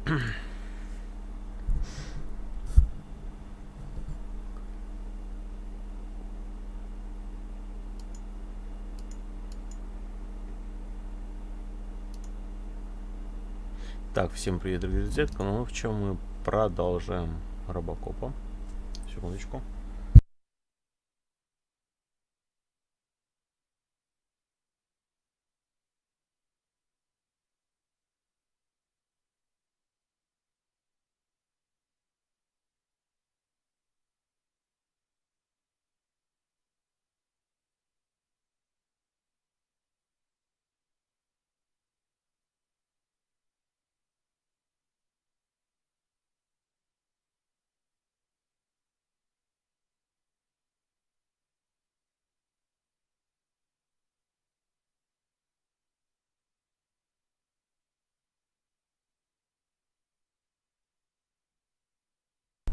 Так, всем привет, дорогие друзья. Ну, в чем мы продолжаем RoboCop'а. Секундочку.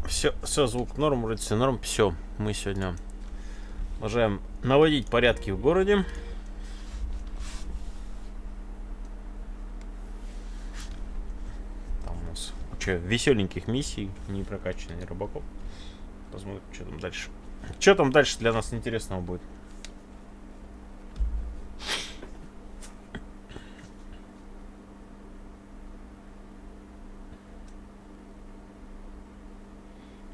Все, звук норм, вроде все норм. Все, мы сегодня продолжаем наводить порядки в городе. Там у нас куча веселеньких миссий, не прокачанный RoboCop. Посмотрим, что там дальше. Что там дальше для нас интересного будет?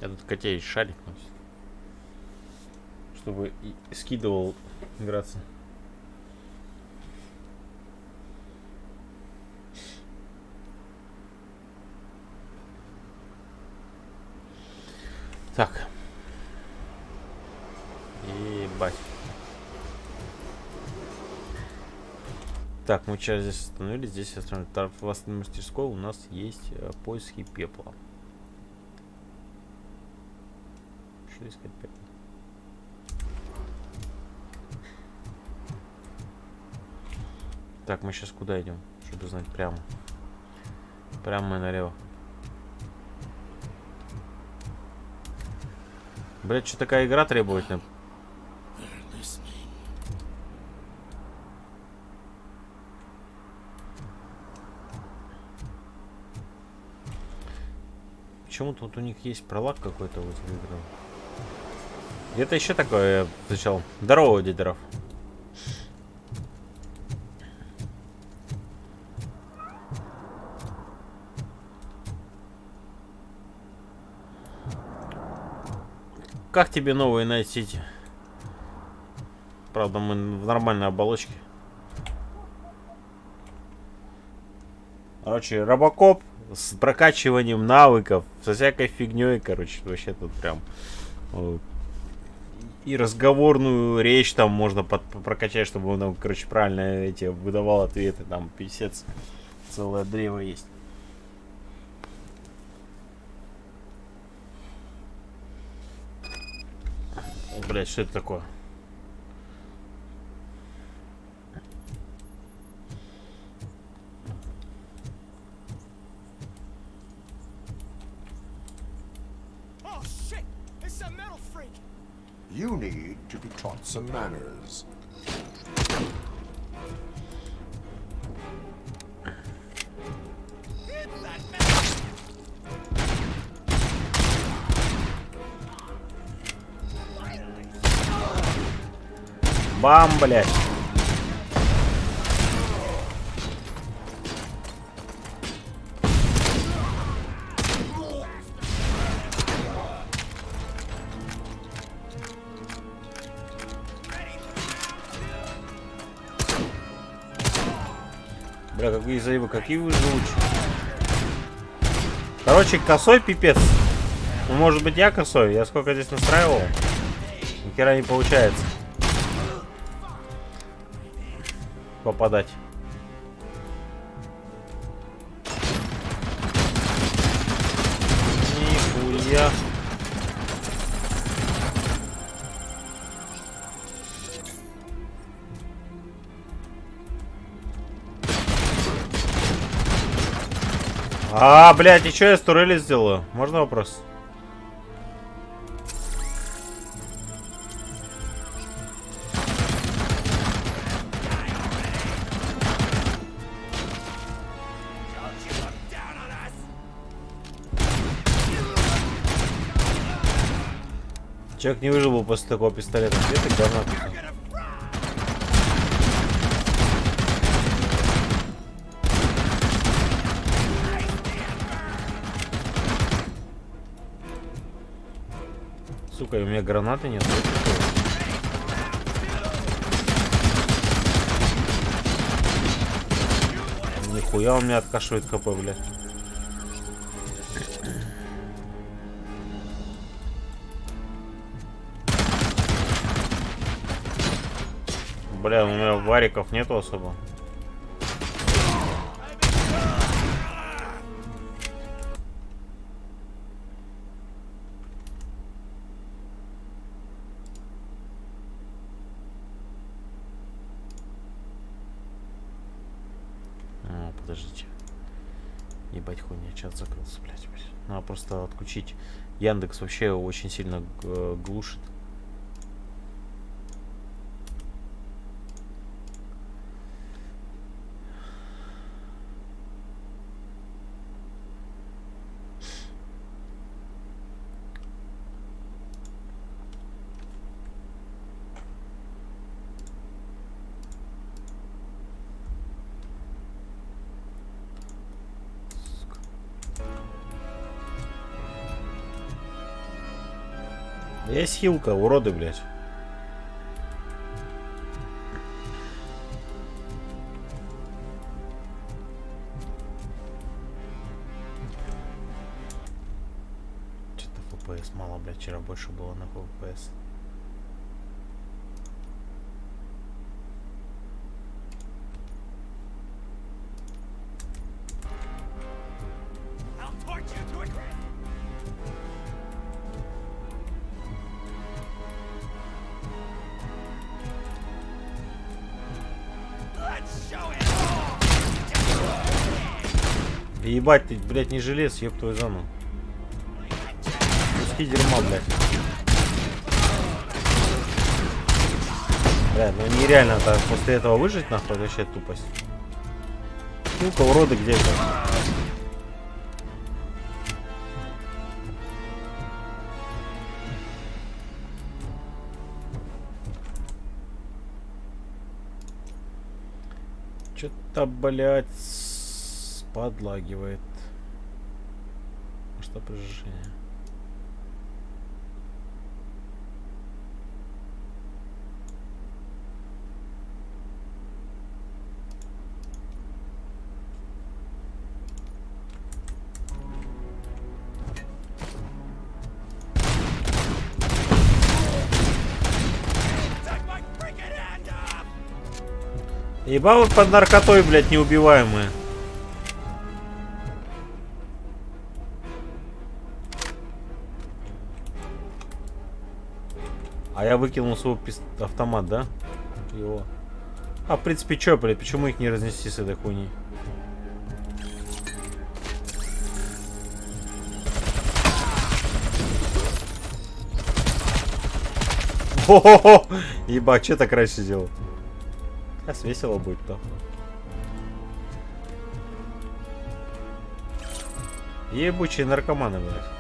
Я тут котей шарик носит, чтобы и скидывал играться. Так. Ебать. Так, мы сейчас здесь остановились. Здесь остановились. В властной мастерской у нас есть поиски пепла. Искать пепел. Так, мы сейчас куда идем, чтобы знать? Прямо. Прямо и налево. Блять, что такая игра требовательная? Почему-то вот у них есть пролаг какой-то вот в игру. Где-то еще такое я встречал. Здорово, дедеров. Как тебе новые Night City? Правда, мы в нормальной оболочке. Короче, RoboCop с прокачиванием навыков, со всякой фигней, короче, вообще тут прям... И разговорную речь там можно прокачать, чтобы он там, короче, правильно эти выдавал ответы. Там писец, целое древо есть. Блять, что это такое? You need to be taught some manners. Бам, блядь. Бля, какие заебы, какие вы живучие. Короче, косой пипец. Ну, может быть, я косой? Я сколько здесь настраивал? Ни хера не получается попадать. Нихуя. Блядь, и что я с турели сделаю? Можно вопрос? Человек не выжил бы после такого пистолета. Где ты гранату? Сука, у меня гранаты нет. Нихуя он меня откашивает КП, блядь. Бля, у меня вариков нету особо. О, подождите. Ебать хуйня, чат закрылся, блядь. Надо просто отключить. Яндекс вообще очень сильно глушит. Есть хилка, уроды, блядь. Что-то FPS мало, блядь. Вчера больше было на FPS. Ебать ты, блядь, не желез, ёб твою зану. Куски дерьма, блядь. Блядь, ну нереально так после этого выжить, нахуй, вообще тупость. Ну-ка, уроды, где это? Что-то, блядь, подлагивает. Что прожжение? Ебал вот под наркотой, блядь, неубиваемые. А я выкинул свой автомат, да? Его. А, в принципе, чё, блядь, почему их не разнести с этой хуйней? Хо-хо-хо! Ебать, что так раньше сделал? Сейчас весело будет, да. Ебучие наркоманы, блядь.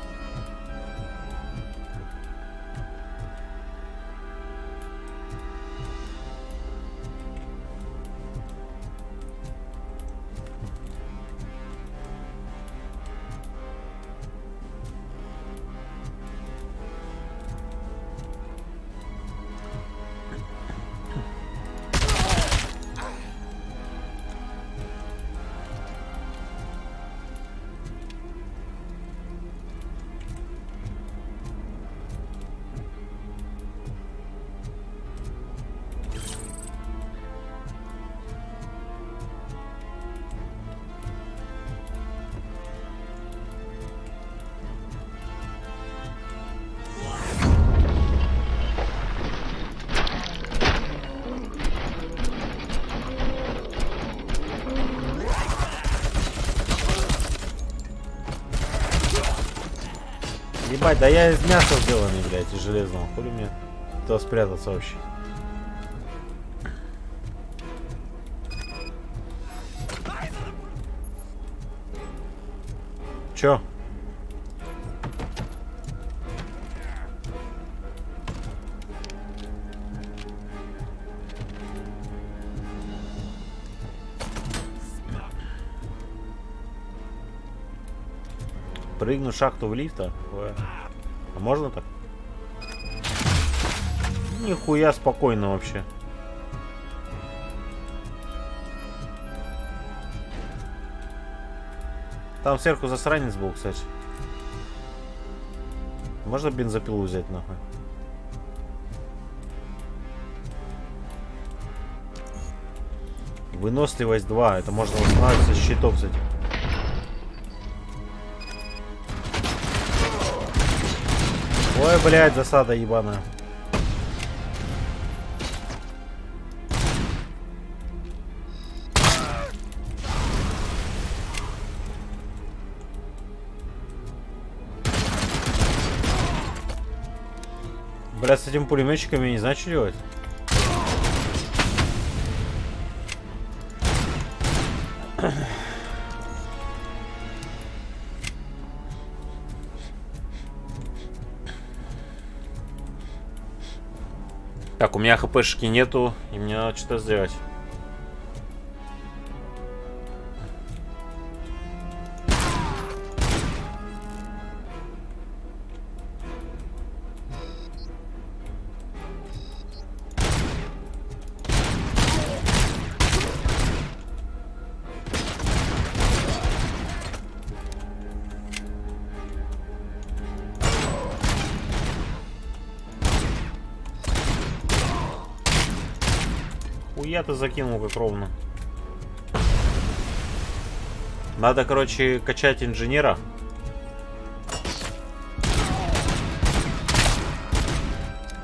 Ебать, да я из мяса сделанный, блядь, из железного. Хули мне то спрятаться вообще. Чё? Прыгнуть в шахту в лифта? А можно так? Нихуя спокойно вообще. Там сверху засранец был, кстати. Можно бензопилу взять, нахуй? Выносливость 2. Это можно восстанавливаться с щитов, кстати. Ой, блядь, засада ебаная. Блядь, с этим пулеметчиком я не знаю, что делать. Так, у меня хпшки нету, и мне надо что-то сделать. Я-то закинул как ровно. Надо, короче, качать инженера.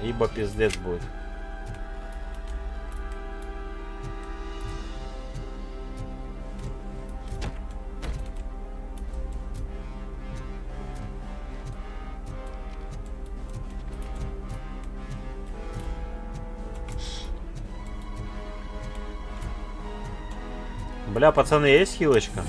Ибо пиздец будет. Бля, пацаны, есть хилочка?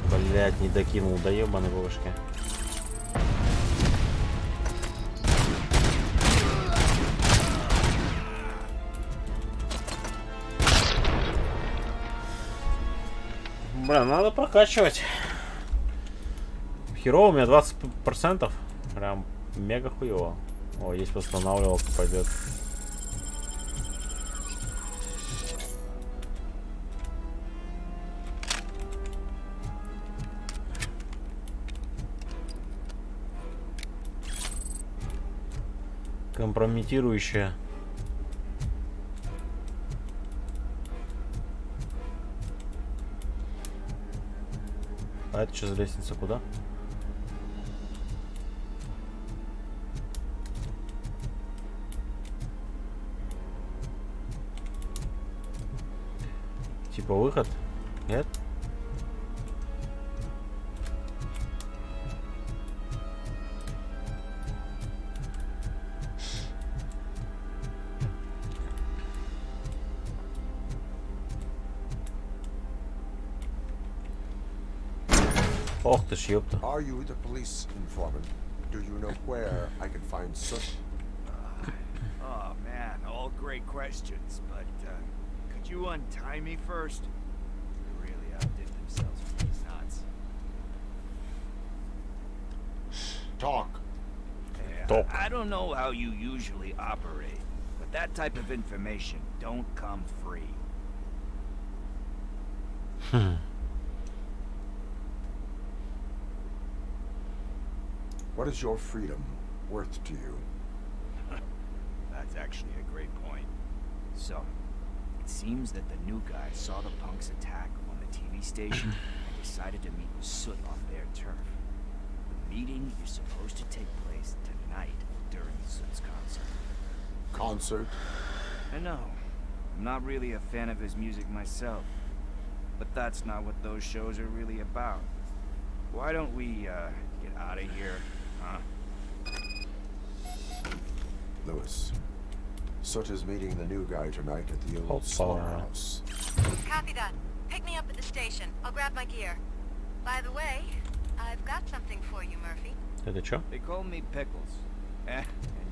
Блять, не докинул до ебаной бабушки. Бля, надо прокачивать. Херово, у меня 20%. Прям мега хуево. О, есть восстанавливалка, пойдет. Компрометирующая. А это что за лестница? Куда? Типа выход? Нет? Ох ты ж, ёпта. Are you the police informant? Do you know where I can find such? Oh man, all great questions, but could you untie me first? They really outdid themselves with these knots. Talk. Yeah, I don't know how you usually operate, but that type of information don't come free. What is your freedom worth to you? That's actually a great point. So, it seems that the new guy saw the punks attack on the TV station and decided to meet with Soot on their turf. The meeting is supposed to take place tonight during Soot's concert. Concert? I know. I'm not really a fan of his music myself. But that's not what those shows are really about. Why don't we, get out of here, huh? Lewis. Soot is meeting the new guy tonight at the old slaughterhouse. Copy that. Pick me up at the station. I'll grab my gear. By the way, I've got something for you, Murphy. Это чё? They call me Pickles. And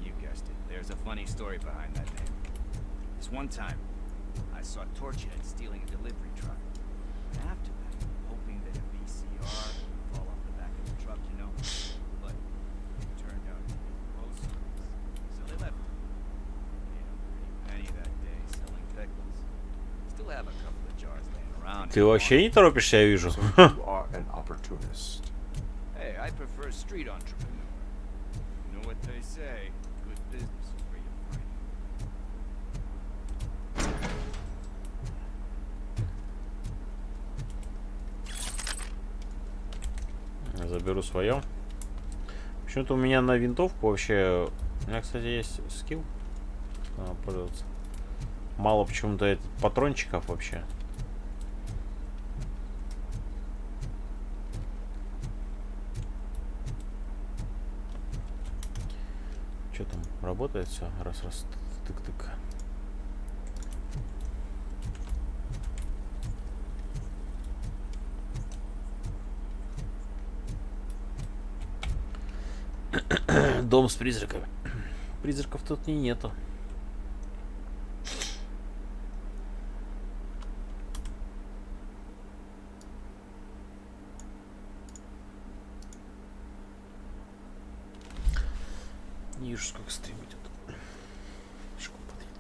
you guessed interested, there's a funny story behind that name. This one time, I saw Torchhead stealing a delivery truck. And after that, hoping that a VCR would fall off the back of the truck, you know. But it turned out to be groceries. So they left it. Made a pretty penny that day selling pickles. Still have a couple of jars laying around. Ты вообще не торопишься, я вижу. So you are an opportunist. Hey, I prefer street entrepreneur. You know what they say? Good business is where you find it. Заберу свое. Почему-то у меня на винтовку вообще... У меня, кстати, есть скилл. Пользоваться. Мало почему-то этих патрончиков вообще. Что там? Работает все? Раз-раз. Тык-тык. Дом с призраками. Призраков тут нету. Не вижу, сколько стрим идет. Школа подъедет.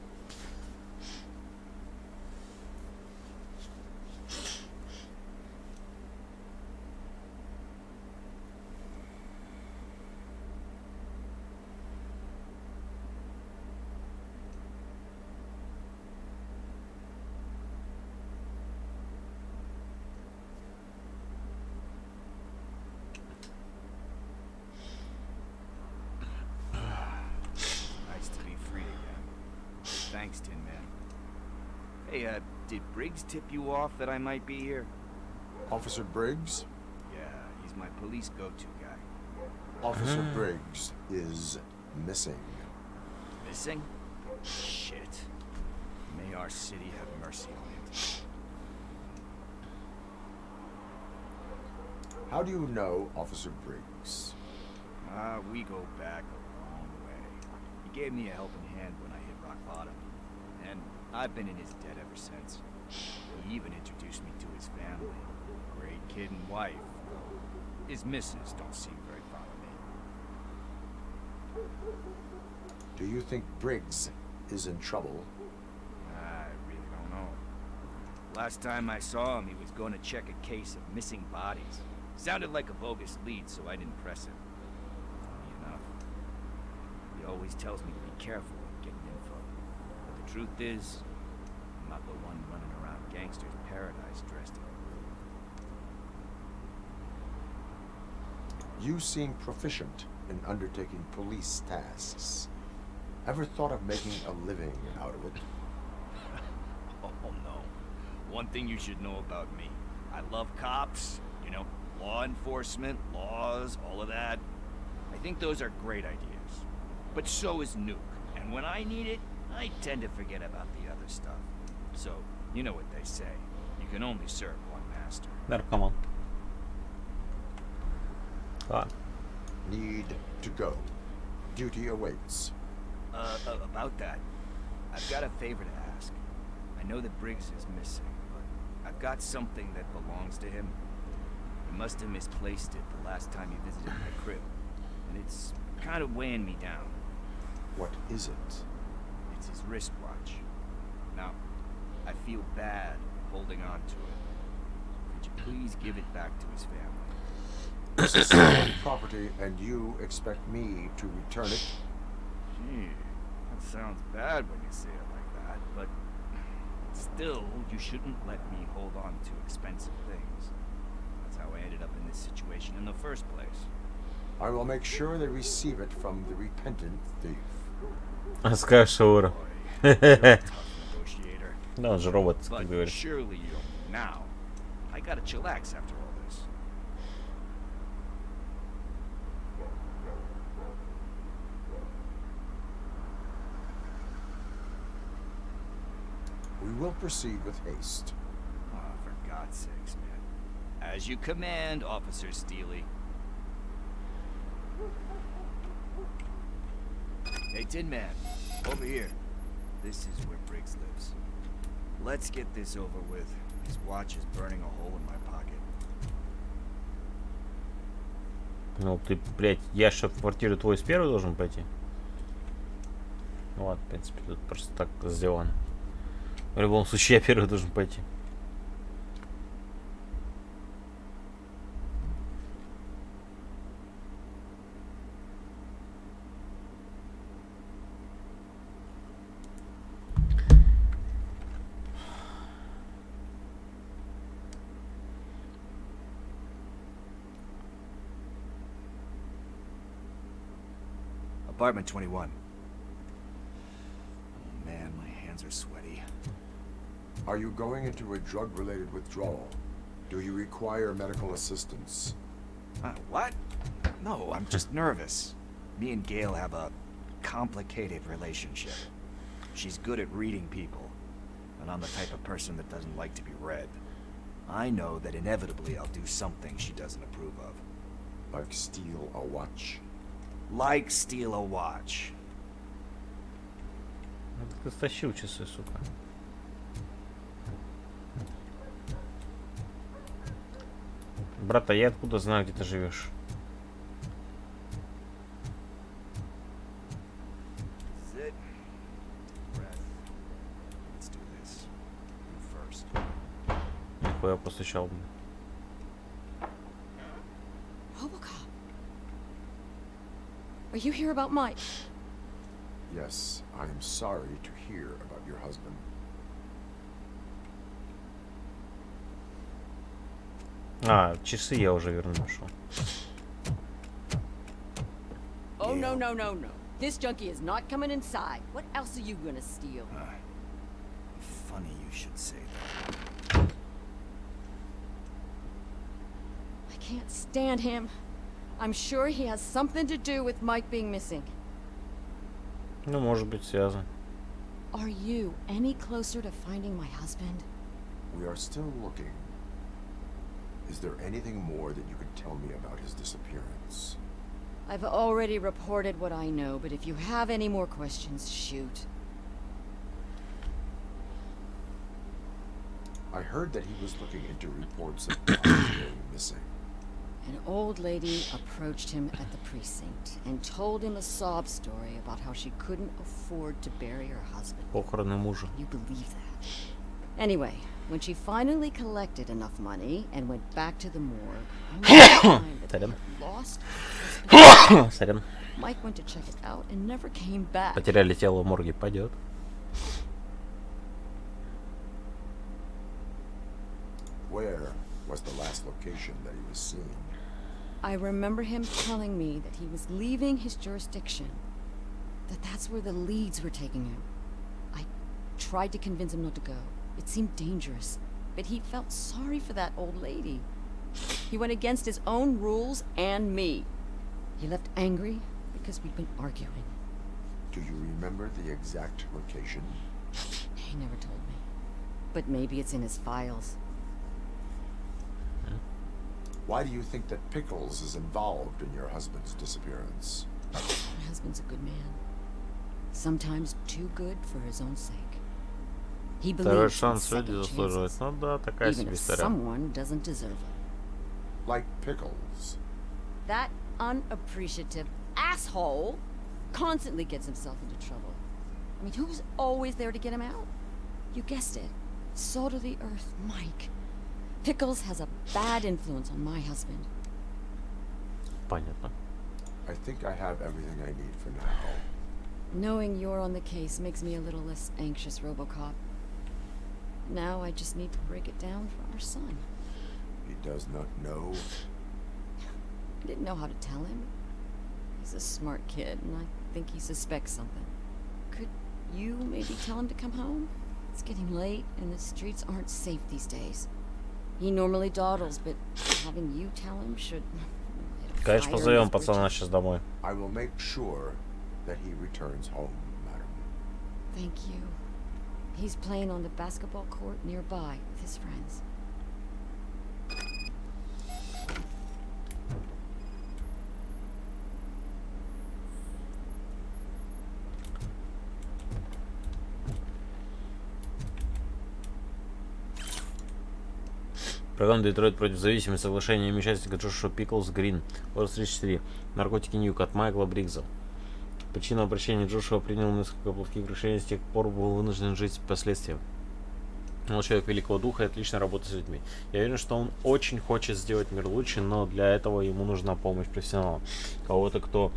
Thanks, Tin Man. Hey, did Briggs tip you off that I might be here? Officer Briggs? Yeah, he's my police go-to guy. Officer Briggs is missing. Missing? Shit. May our city have mercy on him. How do you know Officer Briggs? We go back a long way. He gave me a helping hand when I hit rock bottom. And I've been in his debt ever since. He even introduced me to his family. Great kid and wife, though his missus don't seem very fond of me. Do you think Briggs is in trouble? I really don't know. Last time I saw him, he was going to check a case of missing bodies. Sounded like a bogus lead, so I didn't press him. Funny enough. He always tells me to be careful when getting info. But the truth is, I'm not the one running around gangster's paradise dressed in blue. You seem proficient in undertaking police tasks. Ever thought of making a living out of it? Oh no. One thing you should know about me. I love cops, you know, law enforcement, laws, all of that. I think those are great ideas. But so is Nuke. And when I need it, I tend to forget about the other stuff. So, you know what they say. You can only serve one master. Наркоман. Need to go. Duty awaits. About that, I've got a favor to ask. I know that Briggs is missing, but I've got something that belongs to him. He must have misplaced it the last time he visited my crib, and it's kind of weighing me down. What is it? It's his wristwatch. Now, I feel bad holding on to it. Could you please give it back to his family? This is stolen property, and you expect me to return it? Gee, that sounds bad when you say it like that, but still, you shouldn't let me hold on to expensive things. That's how I ended up in this situation in the first place. I will make sure they receive it from the repentant thief. Скажешь, Аура. Boy, you're a tough negotiator. Да, он же робот, как But говоришь. surely you don't now. I gotta chillax after all this. We will proceed with haste. Oh, for God's sakes, man. As you command, Officer Steely. Hey, Tin Man, over here. This is where Briggs lives. Let's get this over with. His watch is burning a hole in my pocket. Ну ты, блядь, я же в квартиру твою с первой должен пойти. Ну ладно, в принципе, тут просто так сделано. В любом случае, я первый должен пойти. Apartment 21. Oh man, my hands are sweaty. Are you going into a drug-related withdrawal? Do you require medical assistance? What? No, I'm just nervous. Me and Gail have a complicated relationship. She's good at reading people, and I'm the type of person that doesn't like to be read. I know that inevitably I'll do something she doesn't approve of. Like steal a watch? Like steal a watch. Ты стащил часы, сука. Брат, а я откуда знаю, где ты живешь? Sit. Breath. Let's do this. You first. Нихуя постучал, блин. RoboCop. Are you here about Mike? Yes, I am sorry to hear about your husband. А, часы я уже верну, нашел. Oh, no, no, no, no. This junkie is not coming inside. What else are you gonna steal? Funny you should say that. I can't stand him. I'm sure he has something to do with Mike being missing. Ну, может быть, связано. Are you any closer to finding my husband? We are still looking. Is there anything more that you could tell me about his disappearance? I've already reported what I know, but if you have any more questions, shoot. I heard that he was looking into reports of bodies going missing. An old lady approached him at the precinct and told him a sob story about how she couldn't afford to bury her husband. Похороны мужа. You believe that? Anyway, when she finally collected enough money and went back to the morgue, only to find that they had lost her husband. Сорян. Mike went to check it out and never came back. Потеряли тело в морге, пойдет. Where was the last location that he was seen? I remember him telling me that he was leaving his jurisdiction, that's where the leads were taking him. I tried to convince him not to go. It seemed dangerous, but he felt sorry for that old lady. He went against his own rules and me. He left angry because we'd been arguing. Do you remember the exact location? He never told me, but maybe it's in his files. Why do you think that Pickles is involved in your husband's disappearance? My husband's a good man. Sometimes too good for his own sake. He Второй believes in шанс люди second заслуживают. chances, Ну да, такая even себе if история. someone doesn't deserve it. Like Pickles. That unappreciative asshole constantly gets himself into trouble. I mean, who's always there to get him out? You guessed it. Salt of the earth, Mike. Pickles has a bad influence on my husband. Понятно. I think I have everything I need for now. Knowing you're on the case makes me a little less anxious, RoboCop. Now I just need to break it down for our son. He does not know. I didn't know how to tell him. He's a smart kid, and I think he suspects something. Could you maybe tell him to come home? It's getting late, and the streets aren't safe these days. He normally dawdles, but having you tell him should... Конечно, позовем пацана сейчас домой. I will make sure that he returns home, madam. Thank you. He's playing on the basketball court nearby with his friends. Программа Детройт против зависимости. Соглашение участника Джошуа Пиклс Грин. Возраст 34. Наркотики Ньюк от Майкла Бригза. Причина обращения: Джошуа принял несколько плохих решений, с тех пор был вынужден жить с последствиями. Он человек великого духа и отлично работает с людьми. Я уверен, что он очень хочет сделать мир лучше, но для этого ему нужна помощь профессионала. Кого-то, кто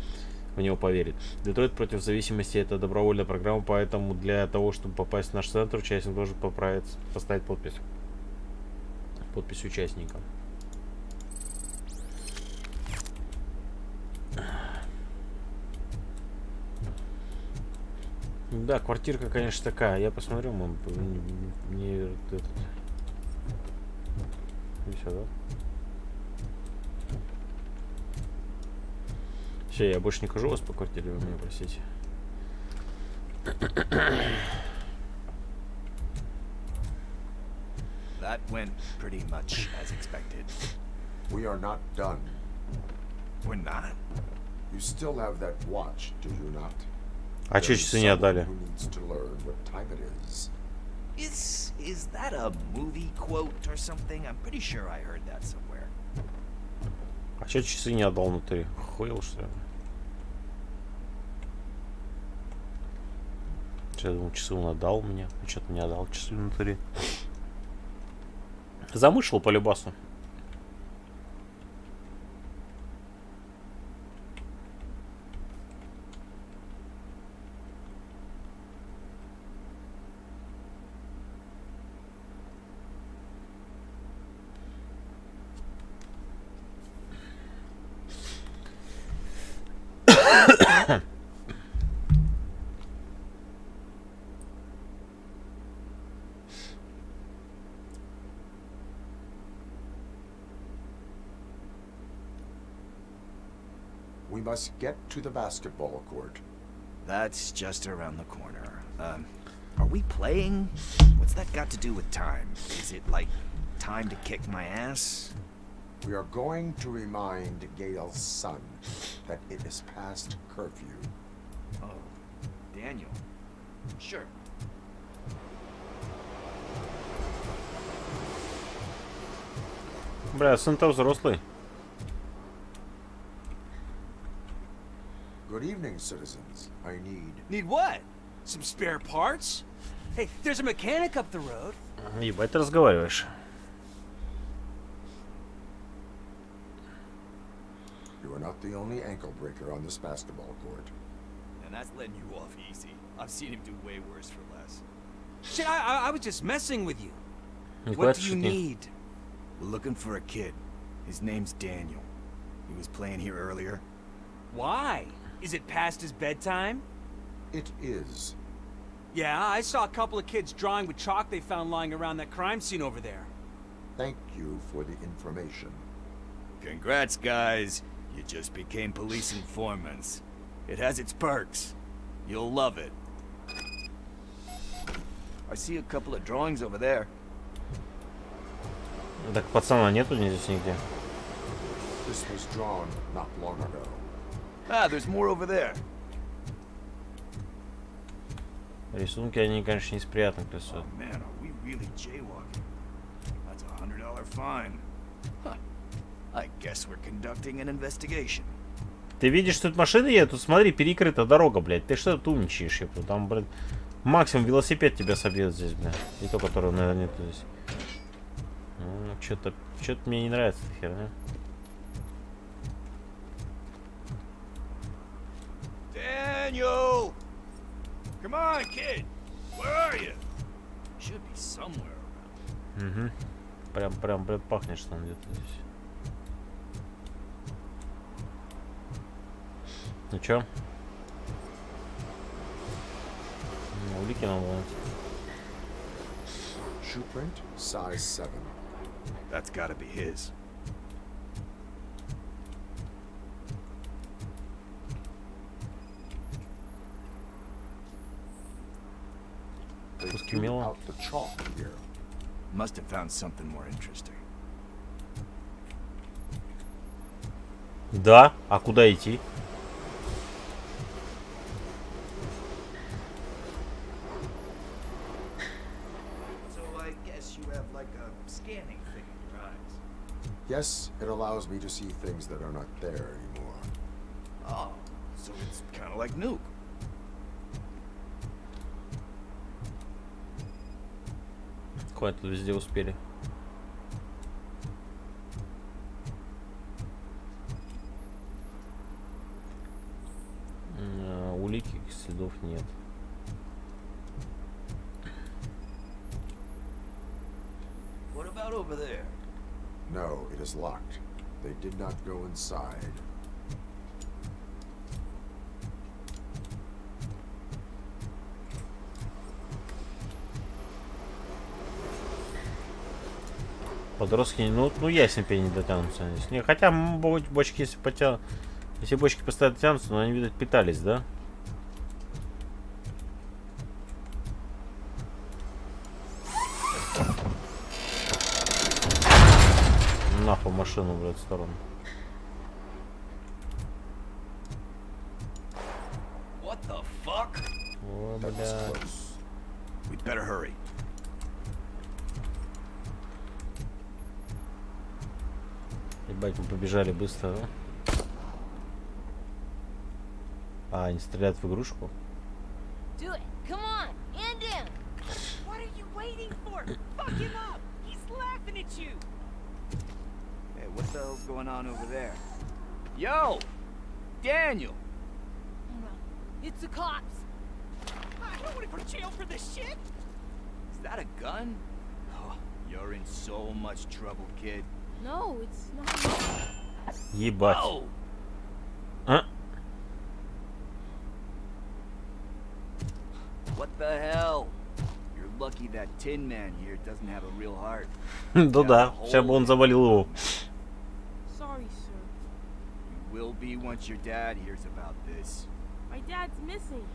в него поверит. Детройт против зависимости — это добровольная программа, поэтому для того, чтобы попасть в наш центр, участник должен поставить подпись. Подпись участника. Да, квартирка, конечно, такая. Я посмотрю, не этот. И все, да? Все, я больше не хожу вас по квартире, вы меня простите. That went pretty much as expected. We are not done. We're not? You still have that watch, do you not? А че часы не отдали? Who needs to learn what time it is? Is that a movie quote or something? I'm pretty sure I heard that somewhere. А че часы не отдал внутри? Хуел, что ли? Я думал, часы он отдал мне. А что-то не отдал часы внутри. Замышел по любасу. We must get to the basketball court. That's just around the corner. Are we playing? What's that got to do with time? Is it like time to kick my ass? We are going to remind Gail's son that it is past curfew. Oh, Daniel. Sure. Бля, сын-то взрослый. Good evening, citizens. I need... Need what? Some spare parts? Hey, there's a mechanic up the road. Ебать, ты разговариваешь. You are not the only ankle breaker on this basketball court. And that's letting you off easy. I've seen him do way worse for less. Shit, I was just messing with you. Нихуя What ты do you шутник. need? We're looking for a kid. His name's Daniel. He was playing here earlier. Why? Is it past his bedtime? It is. Yeah, I saw a couple of kids drawing with chalk they found lying around that crime scene over there. Thank you for the information. Congrats, guys. You just became police informants. It has its perks. You'll love it. I see a couple of drawings over there. Так пацана нету здесь нигде. This was drawn not long ago. Ah, there's more over there. Рисунки, они, конечно, не из приятных Oh рисуют. man, are we really jaywalking? That's $100 fine. Huh. I guess we're conducting an investigation. Ты видишь, что тут машины едут? Тут, смотри, перекрыта дорога, блядь. Ты что тут умничаешь, ёпта? Там, блядь, максимум велосипед тебя собьет здесь, блядь. И то, которого, наверное, нету здесь. Ну, что-то мне не нравится эта херня. Daniel! Come on, kid! Where are you? Should be somewhere around. Угу. Прям, блядь, пахнет, что он где-то здесь. Ну чё? Ну, улики нам надо. Shoe print, size 7. That's gotta be his. They Пусть threw мило. out the chalk here. Must have found something more interesting. Да? А куда идти? So I guess you have like a scanning thing in your eye. Yes, it allows me to see things that are not there anymore. Oh, so it's kind of like Nuke. Хватит, везде успели. Улики, следов нет. What about over there? No, it is locked. They did not go inside. Подростки, ну ясен пень не дотянутся здесь. Не, хотя бочки, если потянут, если бочки постоянно тянутся, но они, видать, питались, да? Нахуй машину, блядь, в сторону. What the fuck? О, That was бля. close. We'd better hurry. Ебать, мы побежали быстро, да? А, они стреляют в игрушку? Do it. Come on. End him. What are you waiting for? Fuck him up. He's laughing at you. Hey, what the hell's going on over there? Yo! Daniel! It's the cops. I don't want to go to jail for this shit. Is that a gun? Oh, you're in so much trouble, kid. No, it's not. Ебать. Oh! А? What the hell? You're lucky that Tin Man here doesn't have a real heart. Ну да, сейчас бы он завалил его. Sorry, sir. You will be once your dad hears about this. My dad's missing,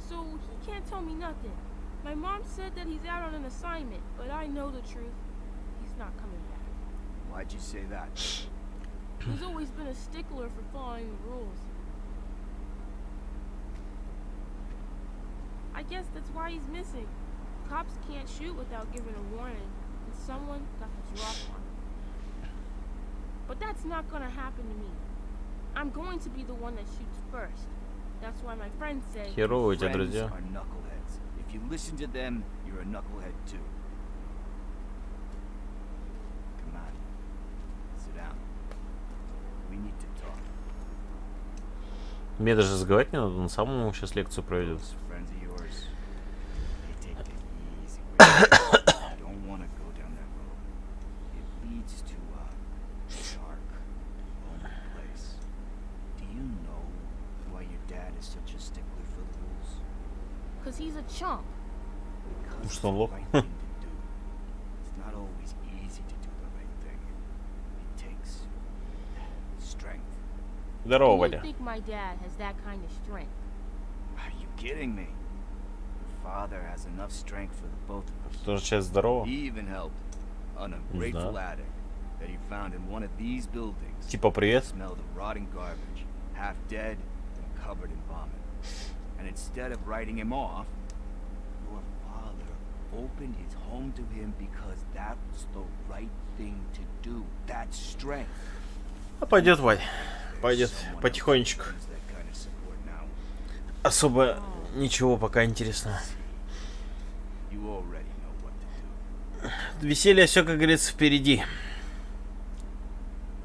so he can't tell me nothing. My mom said that he's out on an assignment, but I know the truth. He's not coming back. Why'd you say that? He's always been a stickler for following the rules. I guess that's why he's missing. Cops can't shoot without giving a warning, and someone got the drop on him. But that's not gonna happen to me. I'm going to be the one that shoots first. That's why my friends say Херово у тебя Friends друзья. are knuckleheads. If you listen to them, you're a knucklehead too. Come on. Sit down. We need to talk. Мне даже разговаривать не надо, он сам ему сейчас лекцию проведет. Those friends of yours, they take it easy with you. You don't want to go down that road. It leads to a dark, lonely place. Do you know why your dad is such a stickler for the rules? because he's a chump. Because it's что он the лох? right thing to do. It's not always easy to do the right thing. It takes strength. Здорово, You Валя. think my dad has that kind of strength? Are you kidding me? Your father has enough strength for the both of us. Тоже часть здорово. He even helped an ungrateful addict that he found in one of these buildings. Типа привет. Smelled of rotting garbage, half dead and covered in vomit. And instead of writing him off, your father opened his home to him because that was the right thing to do. That's strength. А пойдет, Вань. Пойдет Someone else потихонечку. needs that kind of support now. Особо ничего пока интересного. You already know what to do. Веселье все, как говорится, впереди.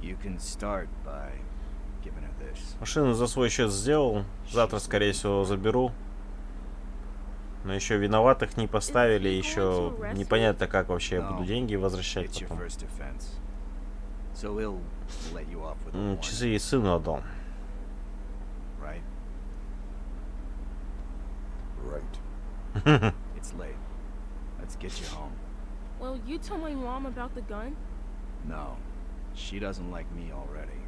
You can start by giving her this. Машину за свой счет сделал. Завтра, скорее всего, заберу. Но еще виноватых не поставили. Еще непонятно, как вообще я буду деньги возвращать It's your потом. first offense. So he'll let you off with a warning, Часы и сыну отдал. right? Right. It's late. Let's get you home. Well, you told my mom about the gun? No, she doesn't like me already.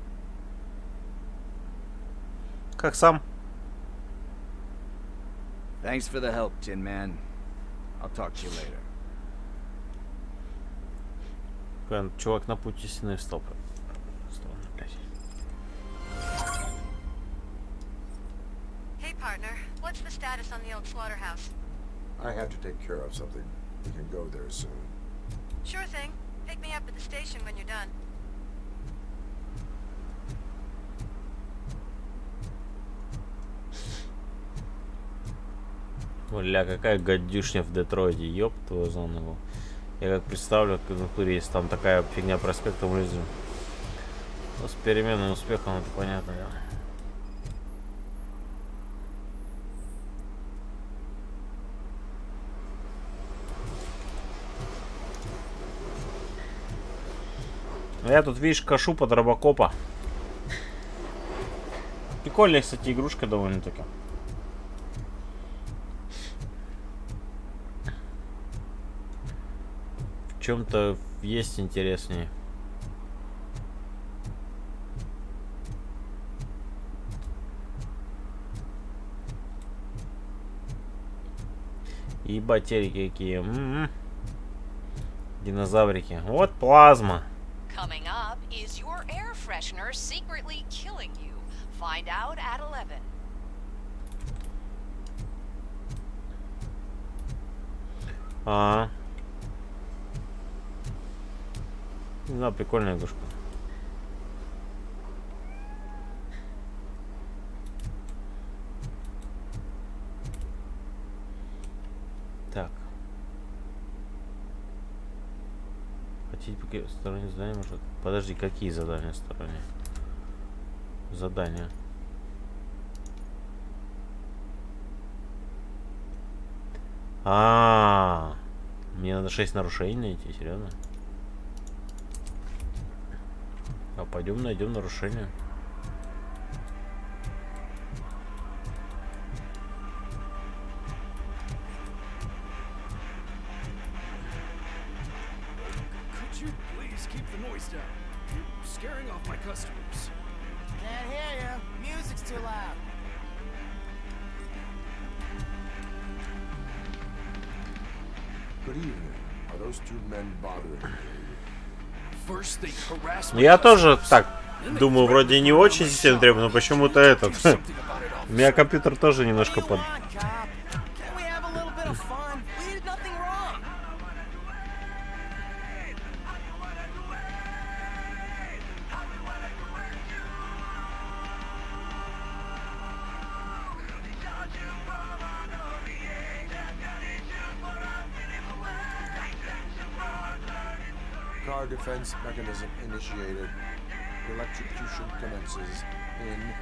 Как сам? Thanks for the help, Tin Man. I'll talk to you later. Чувак на путь истины встал. Странно, блядь. Hey, partner. What's the status on the old slaughterhouse? I have to take care of something. We can go there soon. Sure thing. Pick me up at the station when you're done. Бля, какая гадюшня в Детройте, ёб твою зону его. Я как представлю, как в натуре, если там такая фигня проспектом жизни. Ну, с переменным успехом, это понятно, да. Я тут, видишь, кашу под робокопа. Прикольная, кстати, игрушка довольно-таки. В чем-то есть интереснее. И батерики какие. Динозаврики. Вот плазма. Coming up, is your air freshener secretly killing you? Find out at 11. Не знаю, прикольная игрушка. Так. Хотите пока сторонние задания, может? Подожди, какие задания сторонние? Задания. Мне надо 6 нарушений найти, серьезно? А пойдем найдем нарушение. Could you please keep the noise down? You're scaring off my customers. Can't hear you. Music's too loud. Good evening. Are those two men bothering you? First they harass Ну, my я тоже customers, так then they думаю, threaten вроде to не murder очень my системно shop. требовано, но почему-то этот. Do something about it, У меня компьютер тоже немножко под... Come on, cop. Can't we have a little bit of fun? We did nothing wrong. Car defense mechanism initiated. Electrocution commences in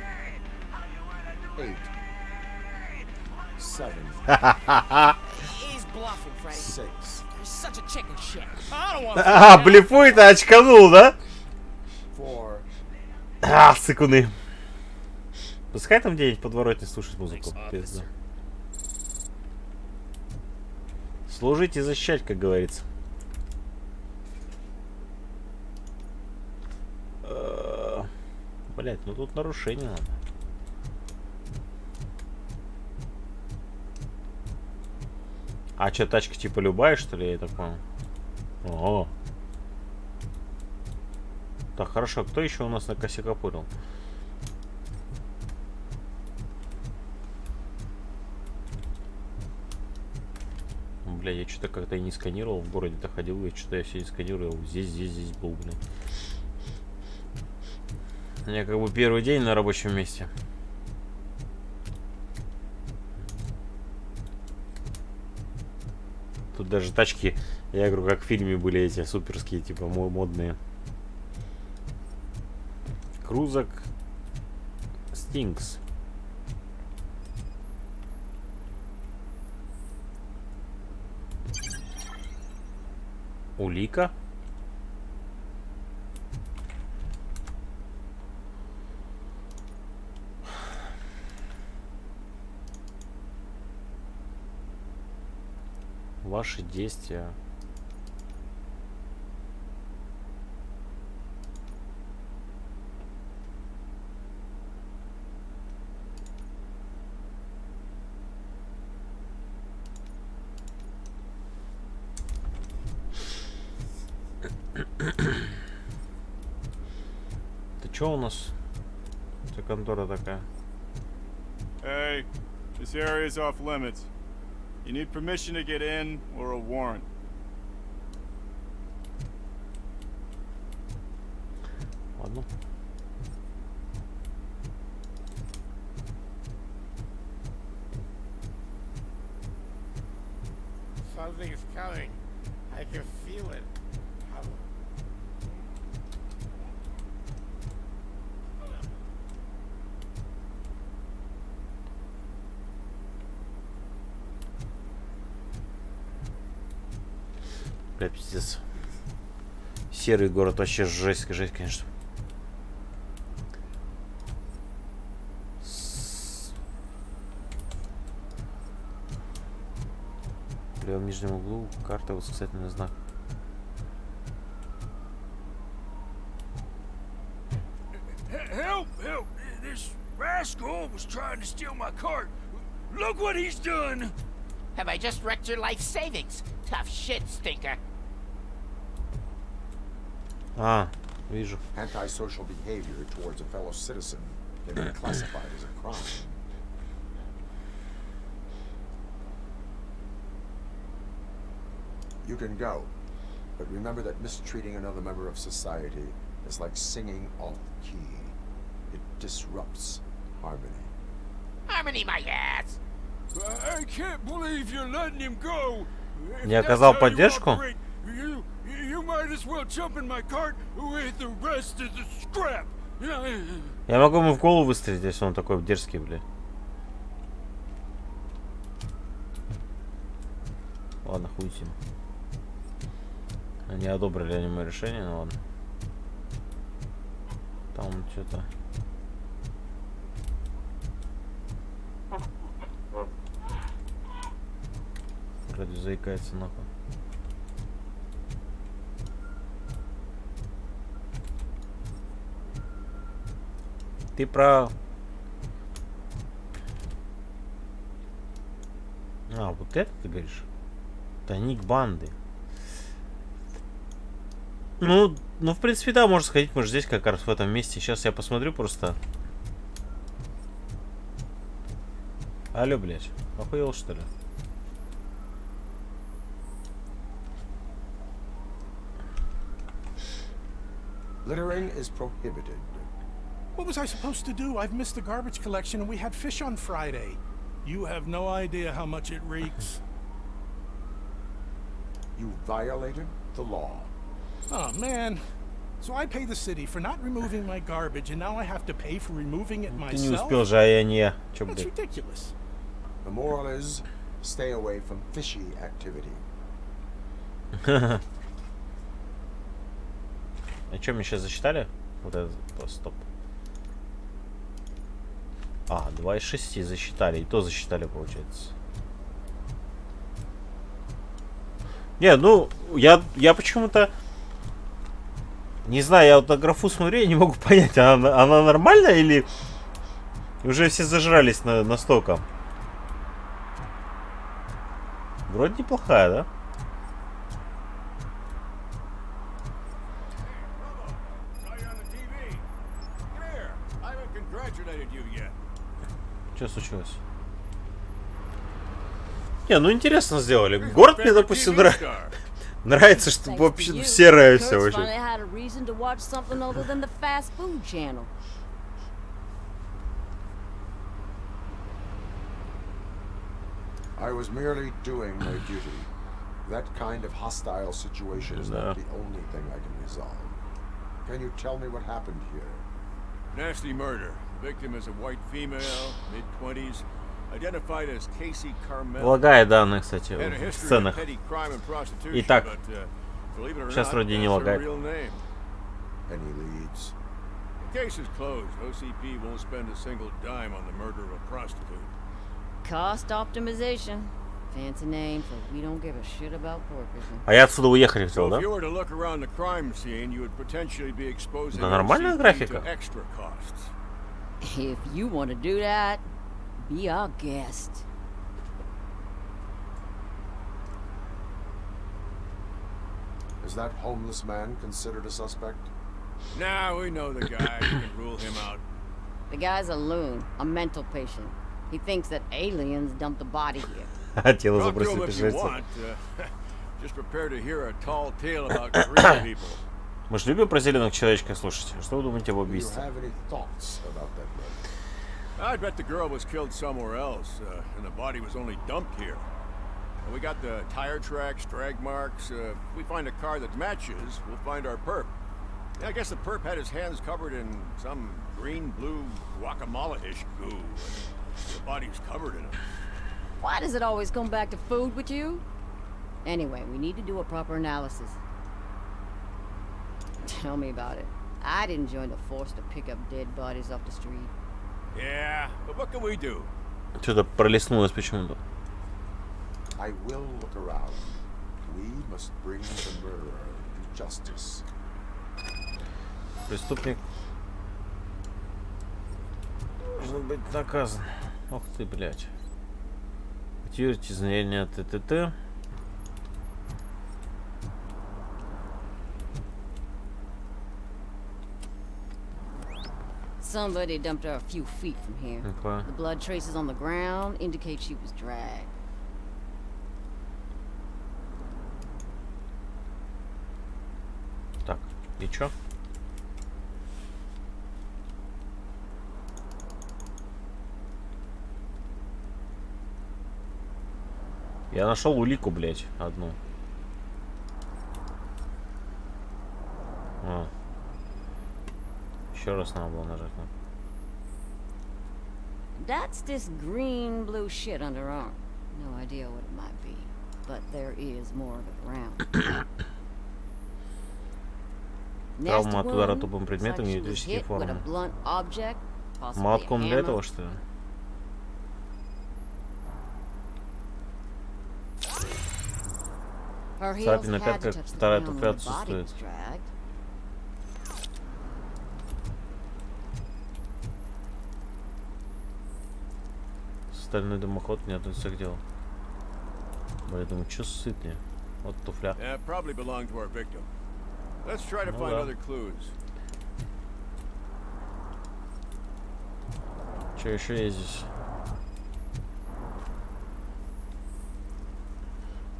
8, 7, He's bluffing, Freddy. 6, You're such a chicken shit. I don't want А, блефует, а очканул, да? 4, Сыкуны. Пускай там где-нибудь подворотне слушать музыку. Пизда. Служить и защищать, как говорится. Блять, ну тут нарушение надо. А что, тачка типа любая, что ли, я так понял? Ого. Так, хорошо, кто еще у нас на косякопырил? Бля, я что-то как-то и не сканировал, в городе-то ходил, я что-то я все не сканировал. Здесь был, блин. У меня как бы первый день на рабочем месте. Тут даже тачки, я говорю, как в фильме были эти суперские, типа модные. Крузак Стинкс. Улика. Ваши действия. Ты чё у нас? Это контора такая. Hey, this area is off limits. You need permission to get in or a warrant. Ладно. Something's coming. I can feel it. Бля, пиздец. Серый город вообще жесть, конечно. В левом нижнем углу карта, восклицательный знак. Help! Help! This rascal was trying to steal my cart. Look what he's done! Have I just wrecked your life savings? Tough shit, stinker. Вижу. Antisocial behavior towards a fellow citizen can be classified as a crime. You can go, but remember that mistreating another member of society is like singing off key. It disrupts harmony. Harmony, my ass! I can't believe you're letting him go. Не оказал поддержку? You might as well jump in my cart with the rest of the scrap. Я могу ему в голову выстрелить, если он такой дерзкий, бля. Ладно, хуй с ним. Они одобрили они мое решение, но ладно. Там что-то... Вроде заикается нахуй. Ты прав. Вот это ты говоришь? Тайник банды. Ну, в принципе, да, можно сходить, может, здесь как раз в этом месте. Сейчас я посмотрю просто. Алло, блядь. Охуел, что ли? Littering is prohibited. What was I supposed to do? I've missed the garbage collection and we had fish on Friday. You have no idea how much it reeks. You violated the law. Oh, man. So I pay the city for not removing my garbage and now I have to pay for removing it myself? Ты не успел же, а я не. Чё, That's блядь? ridiculous. The moral is, stay away from fishy activity. А что, мне сейчас засчитали? Вот это, стоп. 2 из 6 засчитали. И то засчитали, получается. Не, ну, я почему-то... Не знаю, я вот на графу смотрю, я не могу понять, она нормальная или... Уже все зажрались настолько. Вроде неплохая, да? Что случилось? Не, ну интересно сделали. Город мне, допустим, нравится, что вообще серое все очень. I was merely doing my duty. That kind of hostile situation is not the only thing I can resolve. Can you tell me what happened here? Nasty murder. The victim is a white female, mid-20s, identified as Casey Carmel. Лагает данные, кстати, в сценах. Итак, сейчас вроде не лагает. Any leads? The case is closed. OCP won't spend a single dime on the murder of a prostitute. Cost optimization. Fancy name for we don't give a shit about porpoising. А я отсюда уехать хотел, да? If you were to look around the crime scene, you would potentially be exposing нормальная графика. extra costs. If you want to do that, be our guest. Is that homeless man considered a suspect? Nah, we know the guy. We can rule him out. The guy's a loon, a mental patient. He thinks that aliens dumped the body here. Тело Talk to забросили him if you пришельцев. want. Just prepare to hear a tall tale about green people. Мы же любим про зеленых человечков слушать. Что вы думаете об Do you убийстве? have any thoughts about that murder? I bet the girl was killed somewhere else, and the body was only dumped here. We got the tire tracks, drag marks. If we find a car that matches, we'll find our perp. Yeah, I guess the perp had his hands covered in some green-blue guacamole-ish goo. The body's covered in it. Why does it always come back to food with you? Anyway, we need to do a proper analysis. Tell me about it. I didn't join the force to pick up dead bodies off the street. Yeah, but what can we do? Что-то пролистнулось почему-то. I will look around. We must bring the murderer to justice. Преступник должен быть наказан. Ох ты, блядь. Активируйте измерение ТТТ. Somebody dumped her a few feet from here. Okay. The blood traces on the ground indicate she was dragged. Так, и чё? Я нашел улику, блядь, одну. А. Еще раз надо было нажать. That's this green blue shit under her arm. No idea what it might be, but there is more of it around. Травма от удара тупым предметом, юридические формы. Молотком для этого, что ли? Царапина на пятках, вторая туфля отсутствует. Стальной дымоход не относится к делу. Блин, думаю, что сыт мне? Вот туфля. Let's try to find other clues. Что еще есть здесь?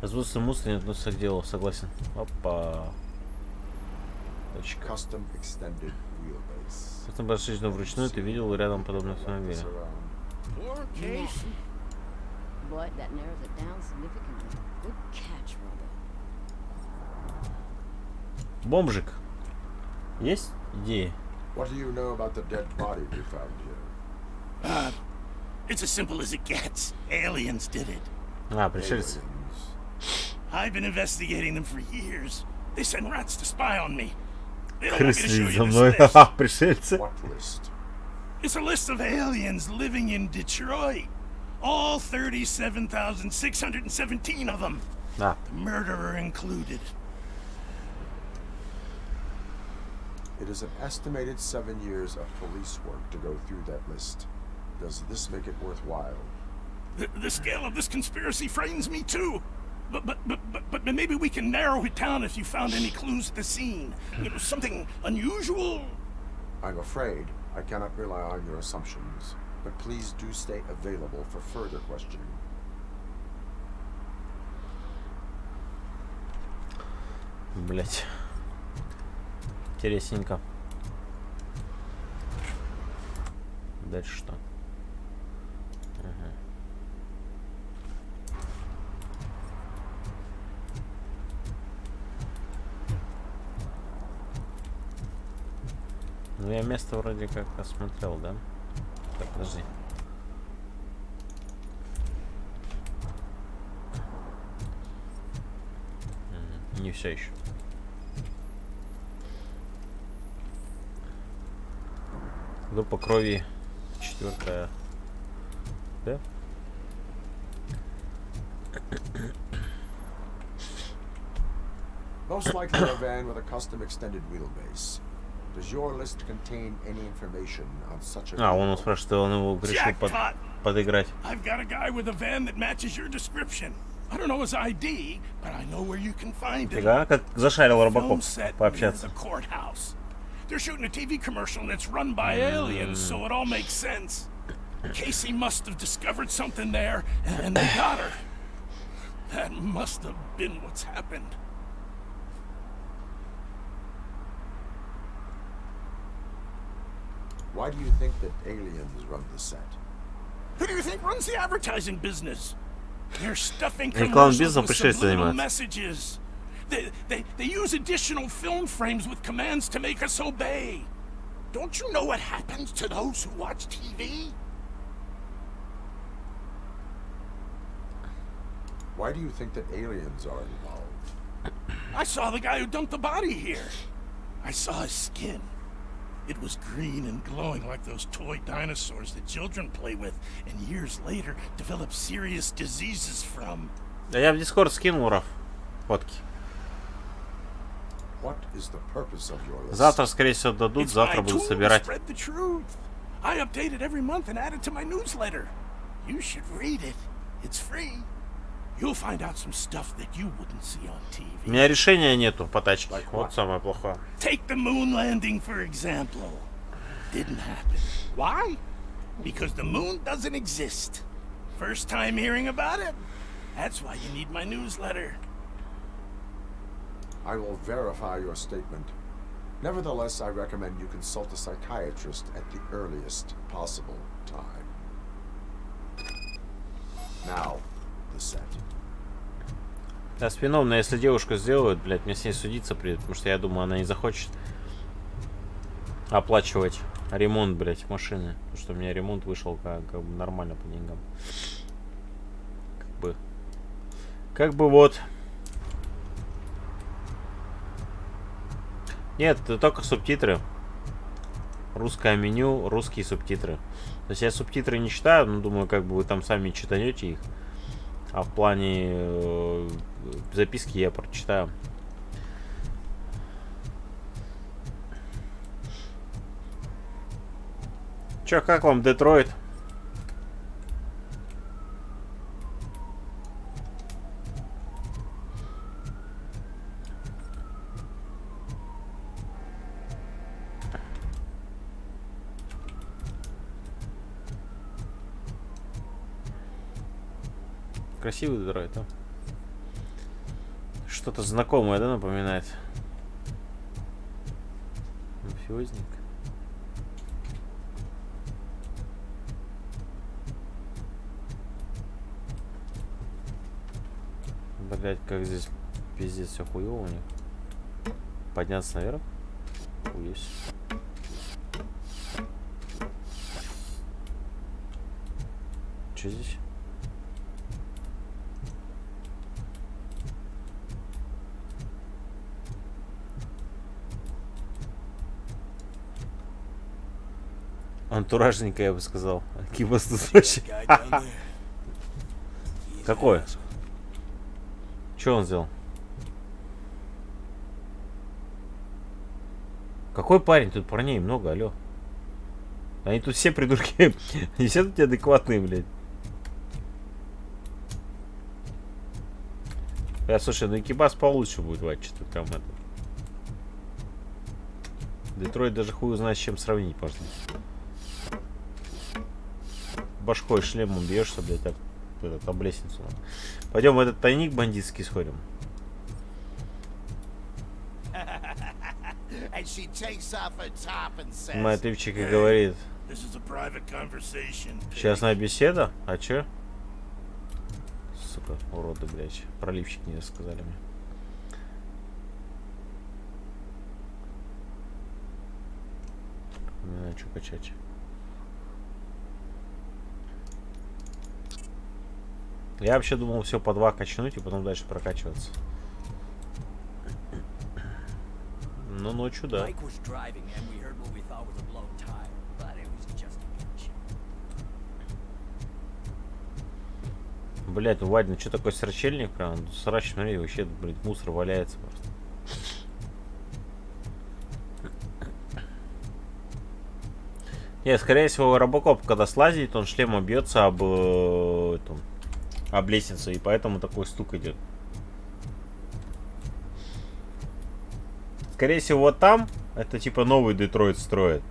Разводство мусора не относится к делу, согласен. Опа. Точка. Custom extended wheelbase. Это подшичено вручную, ты видел рядом подобные автомобили. But that narrows it down significantly. Good catch, Robo. Бомжик. Есть идеи? What do you know about the dead body we found here? It's as simple as it gets. Aliens did it. А, пришельцы. I've been investigating them for years. They send rats to spy on me. They don't want me to show Крысы за you мной. this list. Ха, пришельцы. What list? It's a list of aliens living in Detroit. All 37,617 of them. А. The murderer included. It is an estimated 7 years of police work to go through that list. Does this make it worthwhile? The scale of this conspiracy frightens me too. But maybe we can narrow it down if you found any clues at the scene. It was something unusual. I'm afraid I cannot rely on your assumptions, but please do stay available for further questioning. Блять. Интересненько. Дальше что? Ага. Ну я место вроде как осмотрел, да? Так, подожди. Не все еще. Группа крови 4. Да? Most likely a van with a custom extended wheelbase. Does your list contain any information on such a А, он спрашивает, что он его решил подыграть. I've got a guy with a van that matches your description. I don't know his ID, but I know where you can find him. Фига, как зашарил RoboCop пообщаться. They're shooting a TV commercial and it's run by aliens, so it all makes sense. Casey must have discovered something there, and they got her. That must have been what's happened. Why do you think that aliens run the set? Who do you think runs the advertising business? They're stuffing Реклама commercials бизнеса with Подпишись subliminal занимается. messages. They use additional film frames with commands to make us obey. Don't you know what happens to those who watch TV? Why do you think that aliens are involved? I saw the guy who dumped the body here. I saw his skin. It was green and glowing like those toy dinosaurs that children play with and years later develop serious diseases from. Да я в Discord скинул, Раф, фотки. What is the purpose of your list? Завтра, скорее всего, дадут, завтра буду собирать. Spread the truth. I update it every month and add it to my newsletter. You should read it. It's free. You'll find out some stuff that you wouldn't see on TV. У меня решения нету по тачке. Вот самое плохое. Take the moon landing, for example. Didn't happen. Why? Because the moon doesn't exist. First time hearing about it? That's why you need my newsletter. I will verify your statement. Nevertheless, I recommend you consult a psychiatrist at the earliest possible time. Now, the set. Да, спин-офф, но если девушку сделают, блядь, мне с ней судиться придет, потому что я думаю, она не захочет оплачивать ремонт, блядь, машины. Потому что у меня ремонт вышел как бы нормально по деньгам. Как бы вот. Нет, это только субтитры. Русское меню, русские субтитры. То есть я субтитры не читаю, но думаю, как бы вы там сами читаете их. А в плане записки я прочитаю. Чё, как вам Детройт? Красивый Детройт, а? Что-то знакомое, да, напоминает? Мафиозник. Блять, как здесь пиздец все хуёво у них. Подняться наверх? Хуёсь. Что здесь? Антуражненько, я бы сказал. Кибас тут вообще. Какой? Что он сделал? Какой парень? Тут парней много, алё. Они тут все придурки. Они все тут адекватные, блядь. Слушай, ну Кибас получше будет, Вать, что-то там это. Детройт даже хуй знает, с чем сравнить, пошли. Башкой шлемом бьешься, блядь, об лестницу. Пойдем в этот тайник бандитский сходим. Моя тыпчика говорит. Частная беседа? А чё? Сука, уроды, блядь. Проливчик не рассказали мне. Не знаю, что качать. Я вообще думал все по 2 качнуть и потом дальше прокачиваться. Но ночью, да. Блять, ну Вадь, ну что такой срачельник прям? Срач, смотри, вообще, блядь, мусор валяется просто. Нет, скорее всего, RoboCop, когда слазит, он шлемом бьется об лестницу, и поэтому такой стук идет. Скорее всего, вот там это типа новый Детройт строит.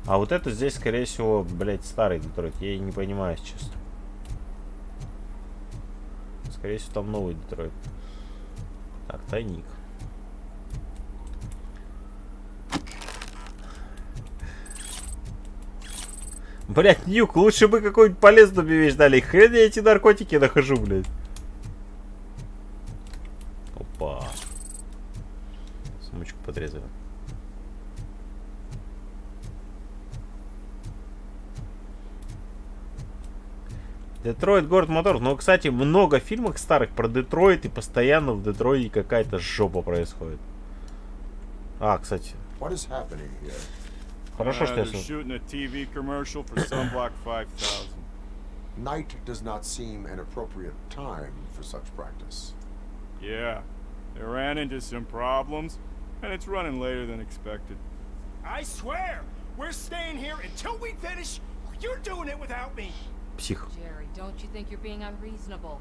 А вот это здесь, скорее всего, блять, старый Детройт. Я и не понимаю сейчас. Скорее всего, там новый Детройт. Так, тайник. Блять, Нюк, лучше бы какую-нибудь полезную мне вещь дали. Хрен я эти наркотики нахожу, блядь. Опа. Сумочку подрезали. Детройт, город мотор. Но, кстати, много фильмов старых про Детройт, и постоянно в Детройте какая-то жопа происходит. А, кстати. Хорошо, что я shooting a TV commercial for Sunblock 5000. Night does not seem an appropriate time for such practice. Yeah, they ran into some problems, and it's running later than expected. I swear, we're staying here until we finish, or you're doing it without me. Псих. Jerry, don't you think you're being unreasonable?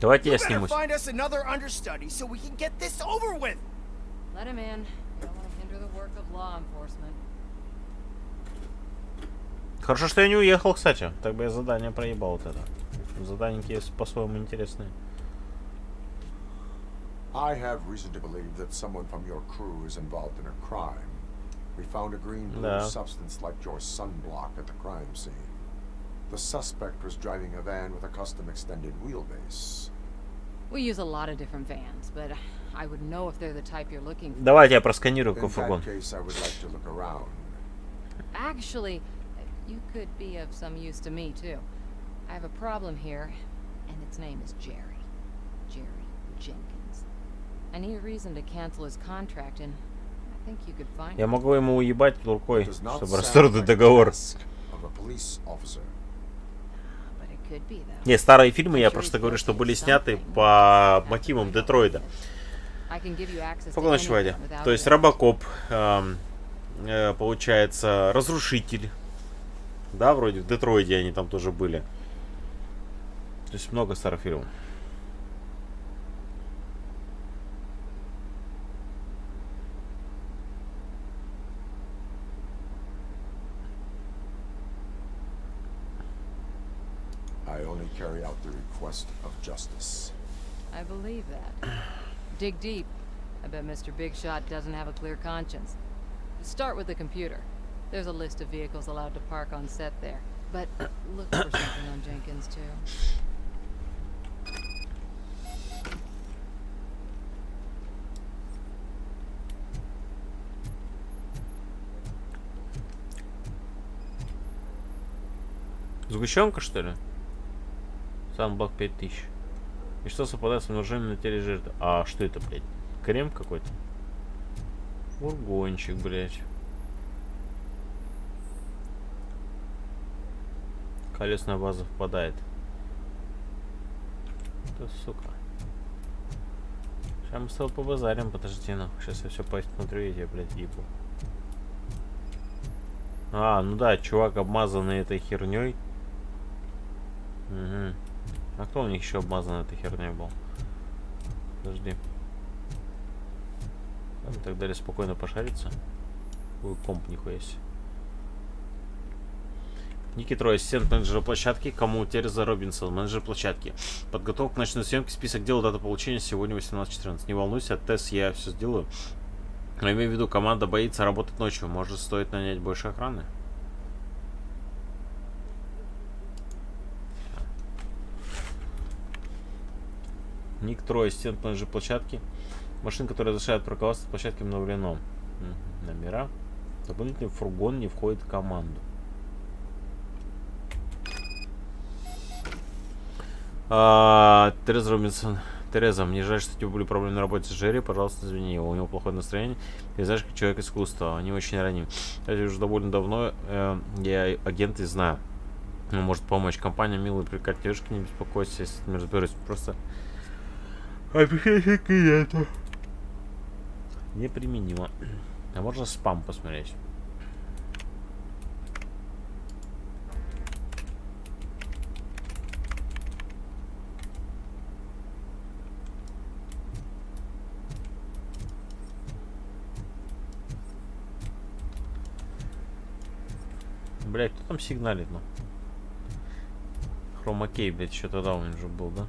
Давайте я You better снимусь. find us another understudy so we can get this over with. Let him in. I don't want to hinder the work of law enforcement. Хорошо, что я не уехал, кстати. Так бы я задание проебал вот это. Заданники по-своему интересные. I have reason to believe that someone from your crew is involved in a crime. We found a green-blue substance like your sunblock at the crime scene. The suspect was driving a van with a custom extended wheelbase. We use a lot of different vans, but I would know if they're the type you're looking for. Давайте я просканирую In фургон. that case, I would like to look around. Actually, you could be of some use to me, too. I have a problem here, and its name is Jerry. Jerry Jenkins. I need a reason to cancel his contract, and I think you could find Я it. могу ему уебать рукой, Does not чтобы sound расторгнуть like договор. the task of a police officer. But it could be, though. Не, старые фильмы, я просто говорю, что были сняты по мотивам Детройта. I can give you access to Погнали, чуваки. anything without То есть it. RoboCop, получается, Разрушитель. Да, вроде в Детройте они там тоже были. То есть много старых фильмов. I only carry out the request of justice. I believe that. Dig deep. I bet Mr. Big Shot doesn't have a clear conscience. Start with the computer. There's a list of vehicles allowed to park on set there. But look for something on Jenkins, too. Сгущенка, что ли? Sunblock 5000. И что совпадает с умножением на теле жертвы? А что это, блядь? Крем какой-то? Фургончик, блядь. Колесная база впадает. Да, сука. Сейчас мы с тобой побазарим, подожди, нахуй. Сейчас я все посмотрю, и я, блядь, ебу. А, ну да, чувак обмазанный этой херней. Угу. А кто у них еще обмазан этой херней был? Подожди. Ладно, так далее спокойно пошариться. Ой, комп нихуя себе. Ники Трой, ассистент менеджера площадки. Кому Тереза Робинсон, менеджер площадки. Подготовка к ночной съемке, список дел, дата получения сегодня 18:14. Не волнуйся, тест я все сделаю. Но имею в виду, команда боится работать ночью. Может, стоит нанять больше охраны? Ник Трой, ассистент менеджер площадки. Машина, которая разрешает парковаться с площадки, обновлено. Номера. Дополнительный фургон не входит в команду. Тереза Робинсон. Тереза, мне жаль, что у тебя были проблемы на работе с Джерри. Пожалуйста, извини его. У него плохое настроение. Ты знаешь, как человек искусства. Они очень раним. Кстати, уже довольно давно я агент и знаю. Он может помочь. Компания милая, прикат девушки, не беспокойся, если не разберусь. Просто обещайте клиенту. Неприменимо. А можно спам посмотреть? Блять, кто там сигналит, ну? Хромакей, блять, еще тогда у меня уже был, да?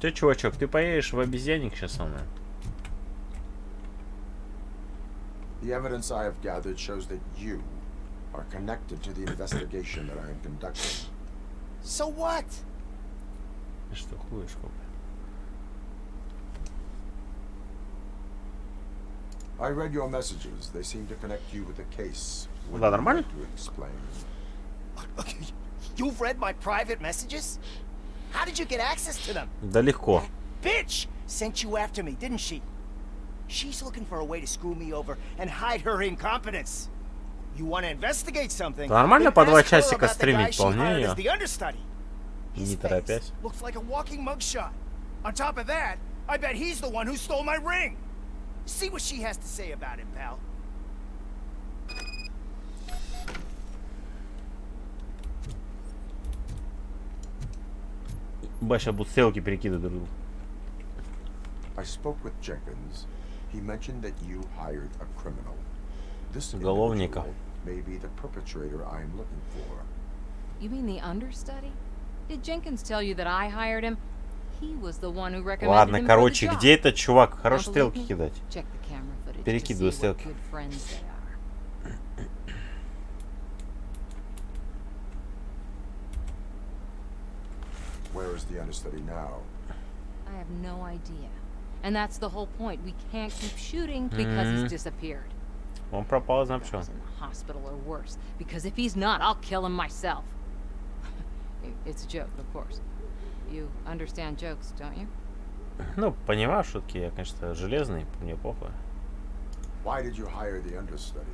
Че, чувачок, ты поедешь в обезьянник сейчас со мной? The evidence I have gathered shows that you are connected to the investigation that I am conducting. So what? Что хуешь, копы? I read your messages. They seem to connect you with the case. Would Да, you нормально? like to explain? You've read my private messages? How did you get access to them? Да легко. Bitch sent you after me, didn't she? She's looking for a way to screw me over and hide her incompetence. You want to investigate something? Да нормально then по 2 ask her часика about the guy стримить, she hired вполне as the understudy. His не face торопясь. looks like a walking mugshot. On top of that, I bet he's the one who stole my ring. See what she has to say about him, pal. Баша будут стрелки перекидывать друг другу. I spoke with Jenkins. He mentioned that you hired a criminal. This Уголовника. individual may be the perpetrator I am looking for. You mean the understudy? Did Jenkins tell you that I hired him? He was the one who recommended Ладно, him короче, for the job. где этот чувак? Хорош Don't believe стрелки me? кидать. Check the camera footage Перекидываю to see what стрелки. good friends they are. Where is the understudy now? I have no idea. And that's the whole point. We can't keep shooting because he's disappeared. Он пропал, знаю He's почему. in the hospital or worse. Because if he's not, I'll kill him myself. It's a joke, of course. You understand jokes, don't you? Ну, понимаю шутки, я, конечно, железный, мне похуй. Why did you hire the understudy?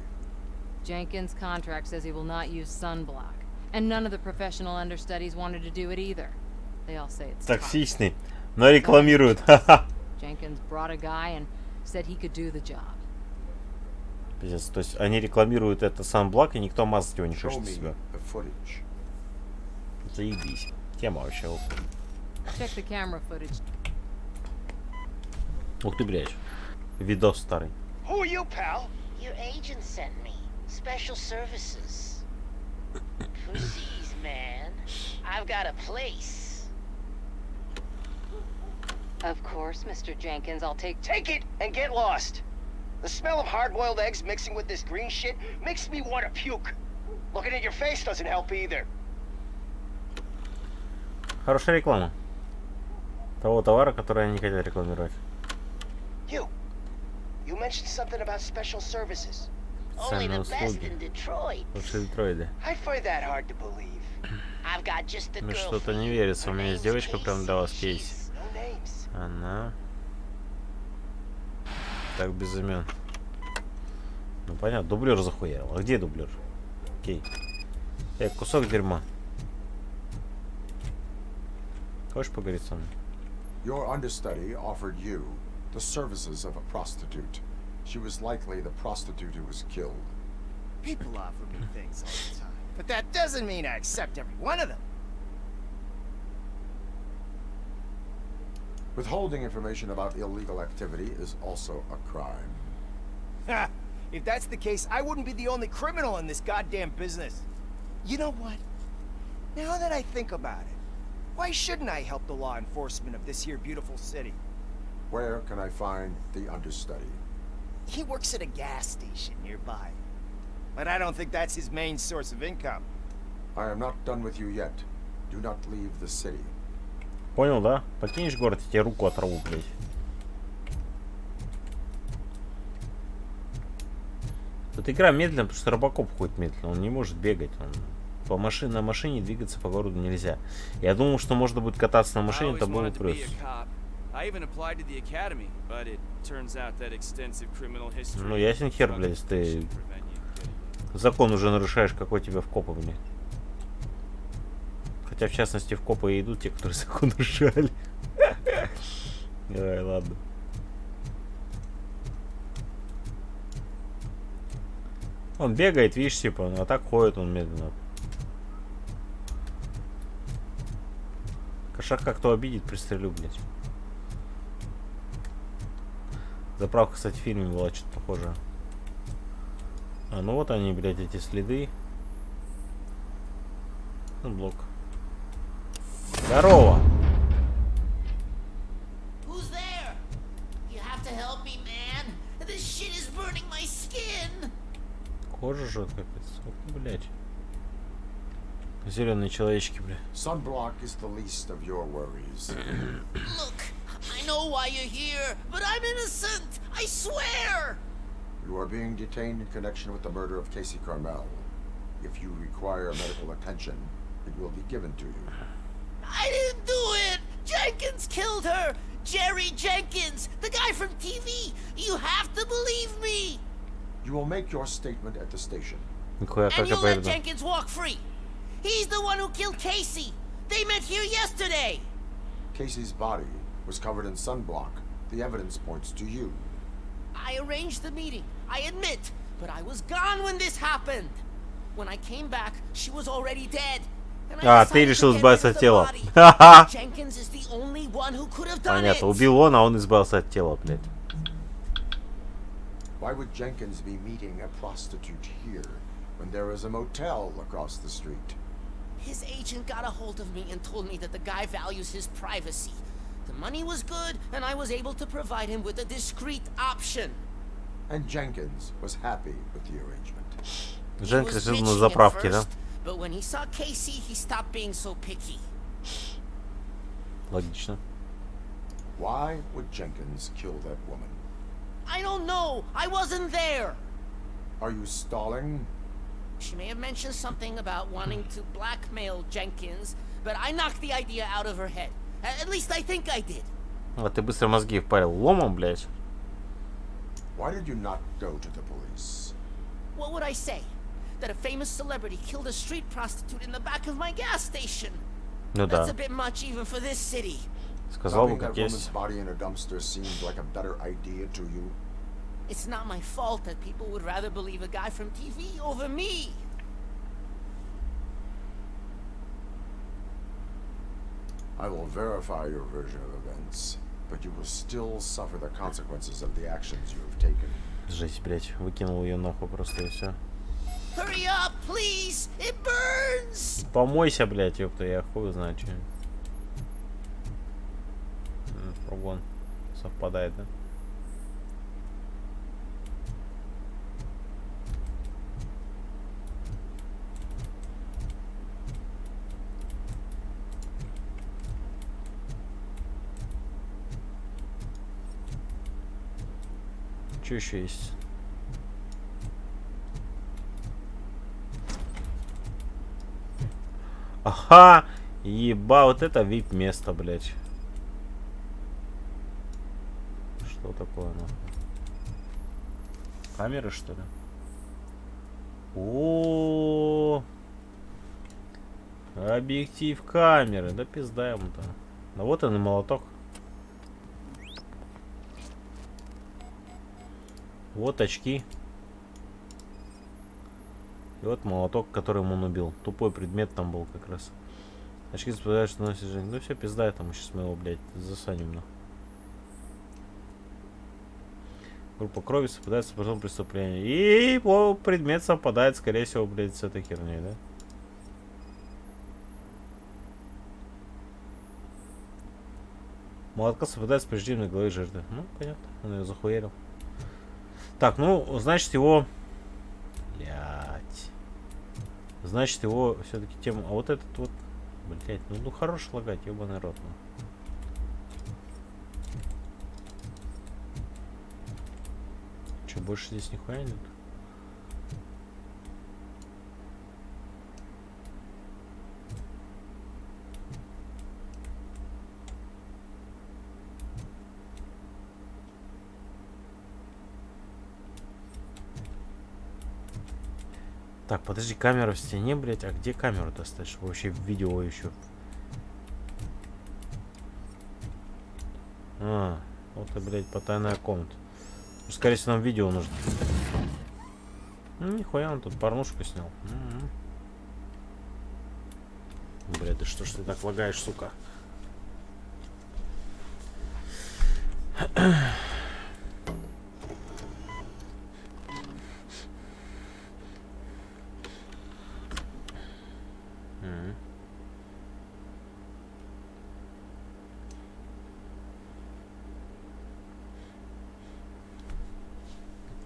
Jenkins' contract says he will not use sunblock. And none of the professional understudies wanted to do it either. They all say it's Токсичный, но рекламирует. Ха-ха. Jenkins brought a guy and said he could do the job. Пиздец, то есть они рекламируют это санблак, и никто мазать его не Show хочет me себя. the footage. Заебись. Тема вообще. Check the camera footage. Ух ты, блядь. Видос старый. Who are you, pal? Your agent sent me. Special services. Pussies, man. I've got a place. Of course, Mr. Jenkins, I'll take... Take it and get lost. The smell of hard-boiled eggs mixing with this green shit makes me want to puke. Looking at your face doesn't help either. Хорошая реклама. Того товара, который они не хотят рекламировать. You mentioned something about special services. Only the Специальные best услуги. in Detroit. Лучшие Детройда. I find that hard to believe. I've got just the Ну girl что-то for не you. верится. У Her меня есть name's девочка прям для вас, Casey. Кейси. No names. Она... Так, без имен. Ну понятно, дублер захуял. А где дублер? Окей. Кусок дерьма. Хочешь поговорить со мной? Your understudy offered you the services of a prostitute. She was likely the prostitute who was killed. People offer me things all the time, but that doesn't mean I accept every one of them. Withholding information about illegal activity is also a crime. Ha! If that's the case, I wouldn't be the only criminal in this goddamn business. You know what? Now that I think about it, why shouldn't I help the law enforcement of this here beautiful city? Where can I find the understudy? He works at a gas station nearby. But I don't think that's his main source of income. I am not done with you yet. Do not leave the city. Понял, да? Покинешь город, я тебе руку оторву, блядь. Тут игра медленно, потому что RoboCop ходит медленно. Он не может бегать. Он на машине двигаться по городу нельзя. Я думал, что можно будет кататься на машине, это было плюс. Ну, ясен хер, блядь, если ты закон уже нарушаешь, какой тебе в копы, блядь. Хотя, в частности, в копы и идут те, которые закон нарушали. Ай, ладно. Он бегает, видишь, типа, а так ходит он медленно. Кошака кто обидит, пристрелю, блядь. Заправка, кстати, в фильме была что-то похожее. А, ну вот они, блядь, эти следы. Ну, блок. Здорово! Who's there? You have to help me, man. This shit is burning my skin. Кожа жжет, капец. Блять. Зеленые человечки, бля. Sunblock is the least of your worries. Look, I know why you're here, but I'm innocent. I swear. You are being detained in connection with the murder of Casey Carmel. If you require medical attention, it will be given to you. I didn't do it. Jenkins killed her. Jerry Jenkins, the guy from TV. You have to believe me. You will make your statement at the station. And you let Jenkins walk free. He's the one who killed Casey. They met here yesterday. Casey's body was covered in sunblock. The evidence points to you. I arranged the meeting, I admit, but I was gone when this happened. When I came back, she was already dead. Ты решил избавиться от тела. Jenkins is the only one who could have done it. Понятно, убил он, а он избавился от тела, блядь. Why would Jenkins be meeting a prostitute here when there is a motel across the street? His agent got a hold of me and told me that the guy values his privacy. The money was good, and I was able to provide him with a discreet option. And Jenkins was happy with the arrangement. Jenkins жил на заправке, да? But when he saw Casey, he stopped being so picky. Логично. Why would Jenkins kill that woman? I don't know. I wasn't there. Are you stalling? She may have mentioned something about wanting to blackmail Jenkins, but I knocked the idea out of her head. At least I think I did. А ты быстро мозги впарил ломом, блядь. Why did you not go to the police? What would I say? That a famous celebrity killed a street prostitute in the back of my gas station. Ну да. That's a bit much even for this city. Сказал бы, Dumping как that woman's есть. body in a dumpster seemed like a better idea to you. It's not my fault that people would rather believe a guy from TV over me. I will verify your version of events, but you will still suffer the consequences of the actions you have taken. Жесть, блядь. Выкинул ее нахуй просто и все. Hurry up, please! It burns! Помойся, блядь, ёпта, я хуй знаю, что. Фургон совпадает, да? Что еще есть? Ага! Еба, вот это VIP место, блядь. Что такое нахуй? Камеры, что ли? О, объектив камеры. Да пизда ему-то. Да вот он и молоток. Вот очки. И вот молоток, которым он убил. Тупой предмет там был как раз. Очки спадают, что носит жизнь. Ну все, пизда, это мы сейчас его, блядь, засаним на. Группа крови совпадает с потом преступления. И его предмет совпадает, скорее всего, блядь, с этой херней, да? Молотка совпадает с повреждением на голове жертвы. Ну, понятно, он ее захуярил. Так, ну, значит, его... Блядь. Значит, его все-таки тема... А вот этот вот... Блядь, ну хорош лагать, ебаный рот. Ну. Че, больше здесь нихуя нет? Так, подожди, камера в стене, блядь. А где камеру достать, чтобы вообще видео еще? А, вот и, блядь, потайная комната. Скорее всего, нам видео нужно. Ну, нихуя, он тут порнушку снял. Блядь, да что ж ты так лагаешь, сука?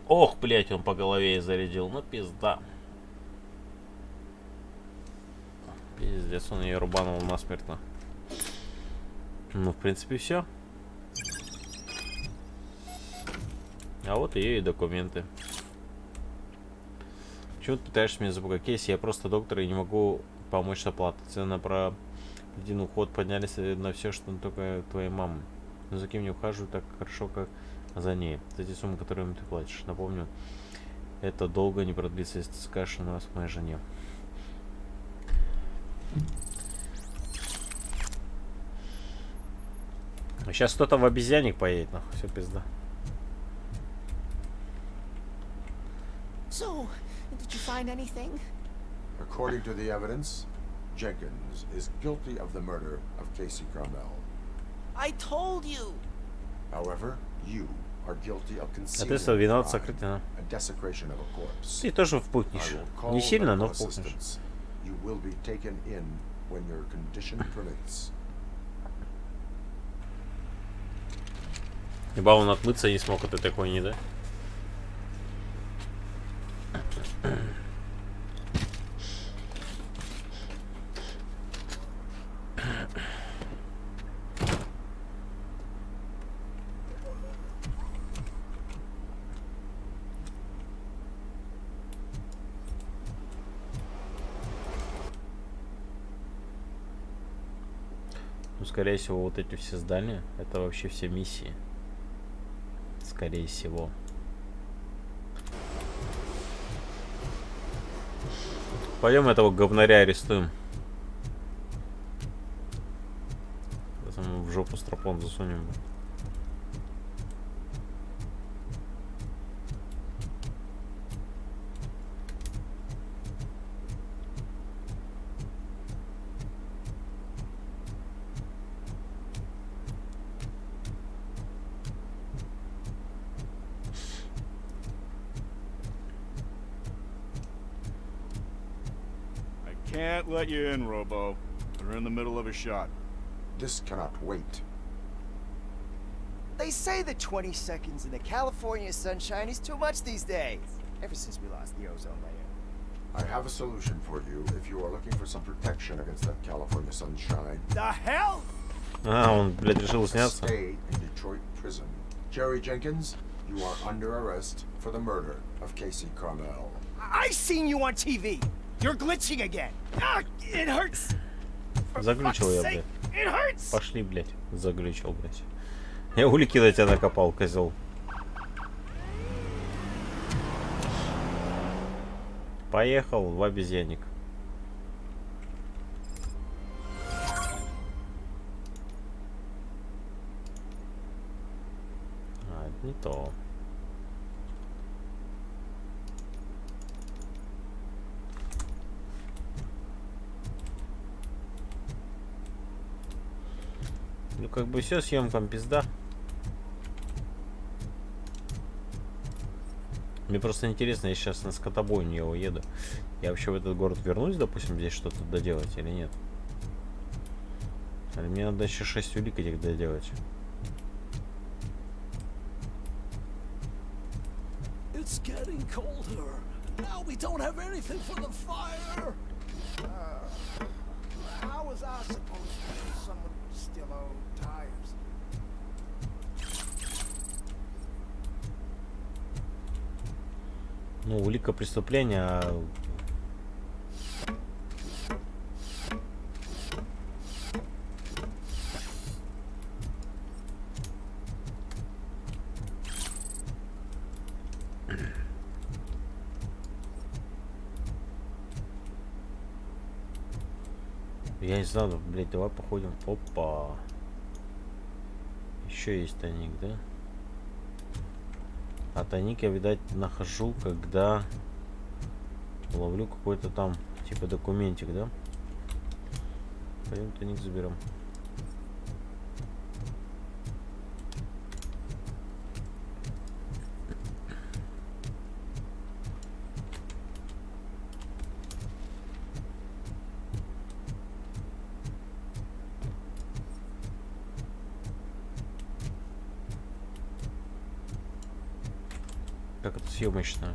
Ох, блять, он по голове и зарядил. Ну, пизда. Пиздец, он ее рубанул насмертно. Ну, в принципе, все. А вот ее и документы. Чего ты пытаешься меня запугать? Кейси, я просто доктор и не могу помочь с оплатой. Цены про один уход поднялись на все, что только твоей мамы. Но за кем не ухаживаю так хорошо, как за ней. За те суммы, которые ты платишь. Напомню, это долго не продлится, если ты скажешь на нас моей жене. Сейчас кто-то в обезьянник поедет, нахуй, все пизда. So, did you find anything? According to the evidence, Jenkins is guilty of the murder of Casey Carmel. I told you. However, you are guilty of concealing виноват crime, сокрытие. a desecration of a corpse. Ты тоже впутнешь. Не сильно, но впутнешь. You will be taken in when your condition permits. Ибо он отмыться не смог от этой хуйни, да? Ну, скорее всего, вот эти все здания, это вообще все миссии. Скорее всего. Пойдем этого говнаря арестуем. Сейчас ему в жопу стропон засунем. Can't let you in, Robo. They're in the middle of a shot. This cannot wait. They say that 20 seconds in the California sunshine is too much these days. Ever since we lost the ozone layer. I have a solution for you if you are looking for some protection against that California sunshine. The hell? Он, блядь, решил сняться. Stay in Detroit prison. Jerry Jenkins, you are under arrest for the murder of Casey Carmel. I seen you on TV. You're glitching again. Ah, it hurts. Заглючил я, блядь. It hurts. Пошли, блядь. Заглючил, блядь. Я улики на тебя накопал, козел. Поехал в обезьянник. А, это не то. Ну, как бы все, съемкам пизда. Мне просто интересно, я сейчас на скотобойню я уеду. Я вообще в этот город вернусь, допустим, здесь что-то доделать или нет? Или мне надо еще 6 улик этих доделать? It's getting colder. Now we don't have anything for the fire. How was I supposed to know someone would steal our old tires? Ну, улика преступления. Я не знаю, блядь, давай походим. Опа. Еще есть тайник, да? А тайник я, видать, нахожу, когда ловлю какой-то там, типа, документик, да? Пойдем тайник заберем. Как это съемочно?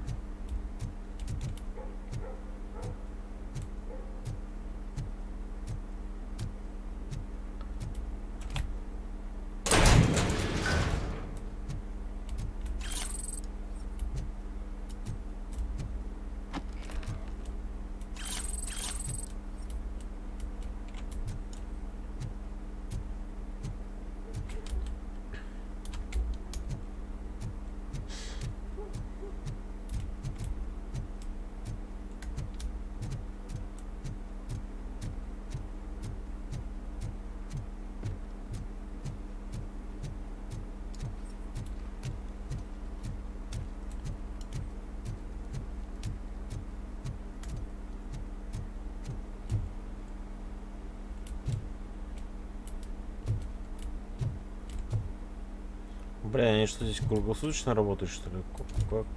Бля, они что здесь круглосуточно работают, что ли? Как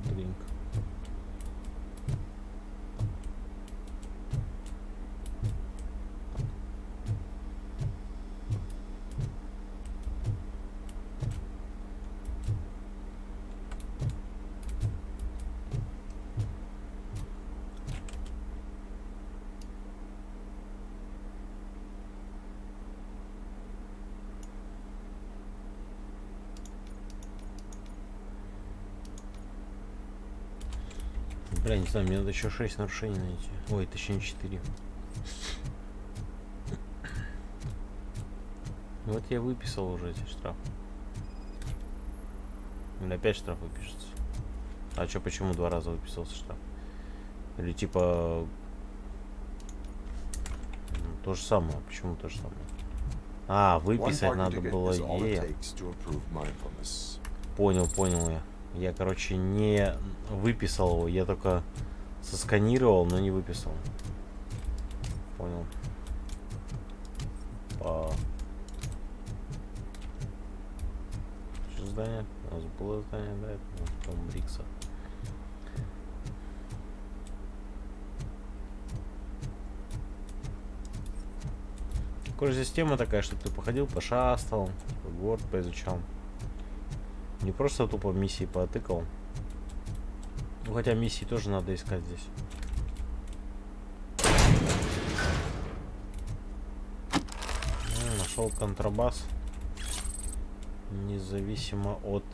дринк? Бля, не знаю, мне надо еще 6 нарушений найти. Ой, точнее 4. Вот я выписал уже эти штрафы. Или опять штраф выпишется. А чё, почему 2 раза выписался штраф? Или типа... то же самое. Почему то же самое? А, выписать надо было Понял я. Я, короче, не выписал его, я только сосканировал, но не выписал. Понял. Что здание? У нас было здание, да? Это потом Брикса. Короче, система такая, что ты походил, пошастал, город поизучал. Не просто тупо миссии потыкал. Ну, хотя миссии тоже надо искать здесь. Нашел контрабас. Независимо от...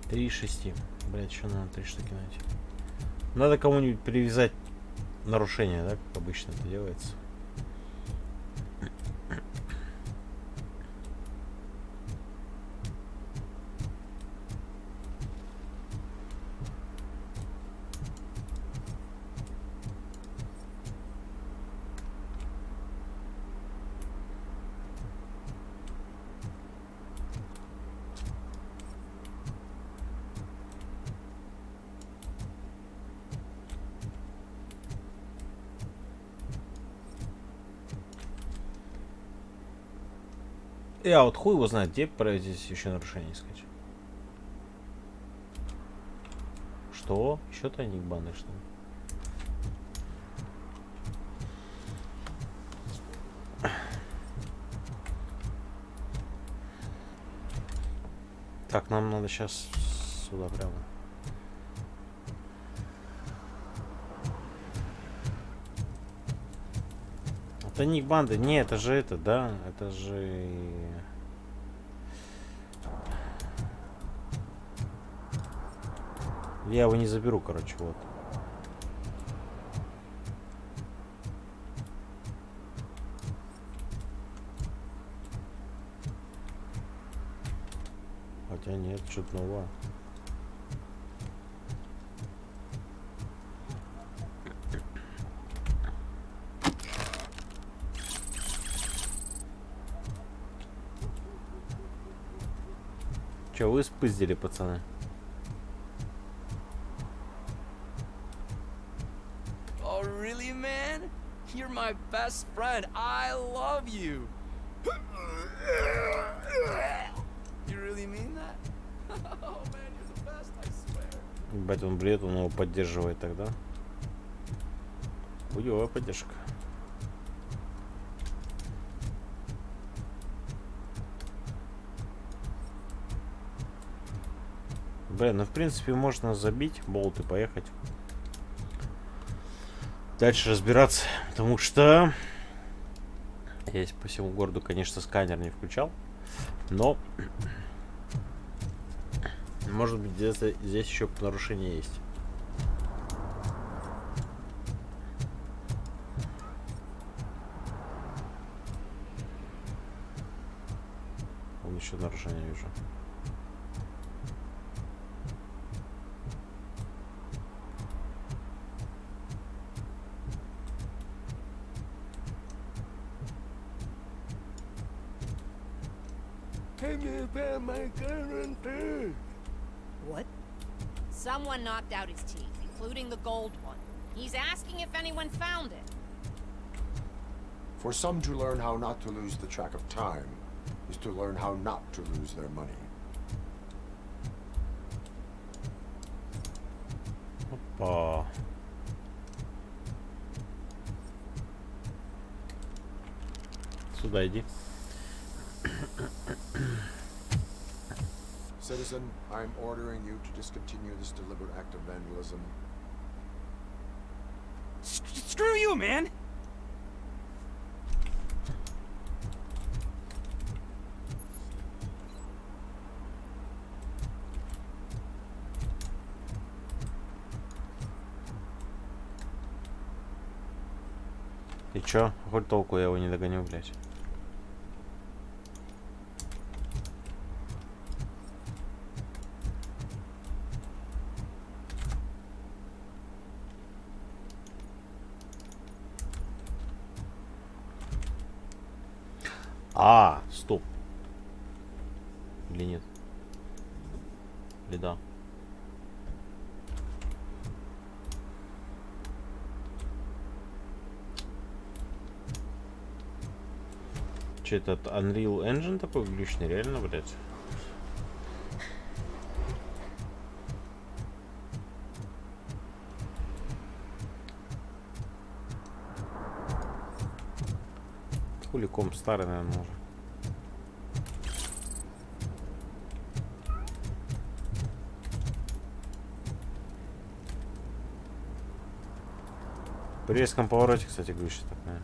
Три шести. Блять, еще надо 3 штуки найти. Надо кому-нибудь привязать нарушение, да, как обычно это делается. Я вот хуй его знает, где здесь еще нарушение искать. Что? Еще тайник банды, что ли? Так, нам надо сейчас сюда прямо. Тайник банды, не, это же это, да, это же... Я его не заберу, короче, вот. Хотя нет, что-то новое. Че, вы спиздили, пацаны? Oh, really, man? You're my best friend. I love you. You really mean that? Oh, man, you're the best, I swear. Ебать, он бред, он его поддерживает тогда. Хуёвая поддержка. Блин, ну в принципе можно забить болт и поехать. Дальше разбираться, потому что я по всему городу, конечно, сканер не включал, но может быть здесь еще нарушение есть. Вон еще нарушение вижу. What? Someone knocked out his teeth, including the gold one. He's asking if anyone found it. For some to learn how not to lose the track of time is to learn how not to lose their money. Опа. Сюда иди. Citizen, I'm ordering you to discontinue this deliberate act of vandalism. Screw you, man! И чё? Хоть толку я его не догоню, блядь. А, стоп. Или нет? Или да? Че, этот Unreal Engine такой глючный, реально, блядь? Хули комп старый, наверное, уже. При резком повороте, кстати, глючит такая.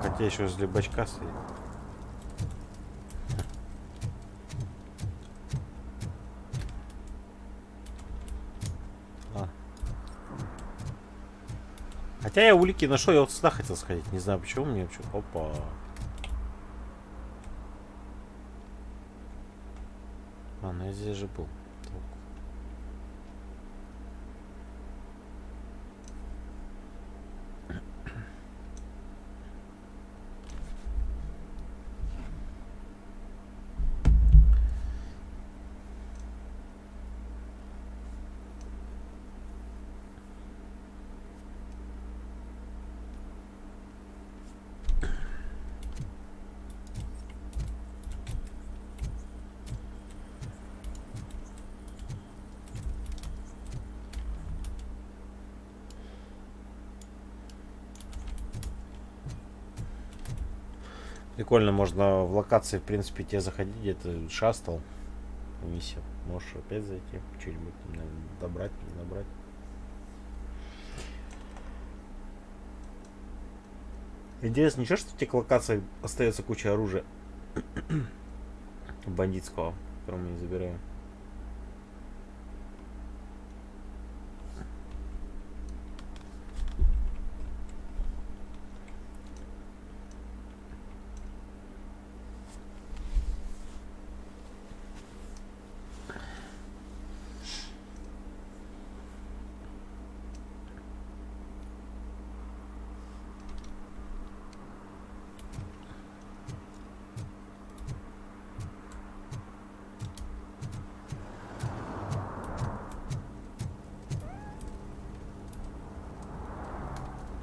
Хотя еще возле бачка стоит. Хотя я улики нашел, я вот сюда хотел сходить. Не знаю почему мне вообще. Опа. Ладно, я здесь же был. Прикольно, можно в локации, в принципе, тебе заходить, где-то шастал. Миссия. Можешь опять зайти, что-нибудь добрать, не добрать. Интересно, ничего, что в тех локациях остается куча оружия бандитского, которое мы не забираем.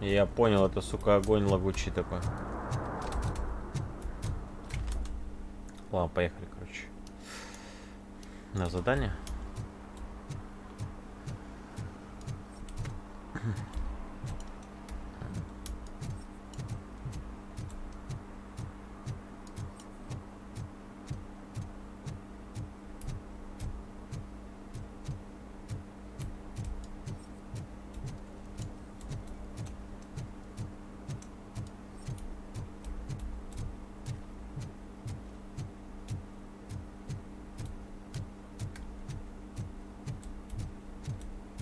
Я понял, это, сука, огонь лагучий такой. Ладно, поехали, короче. На задание.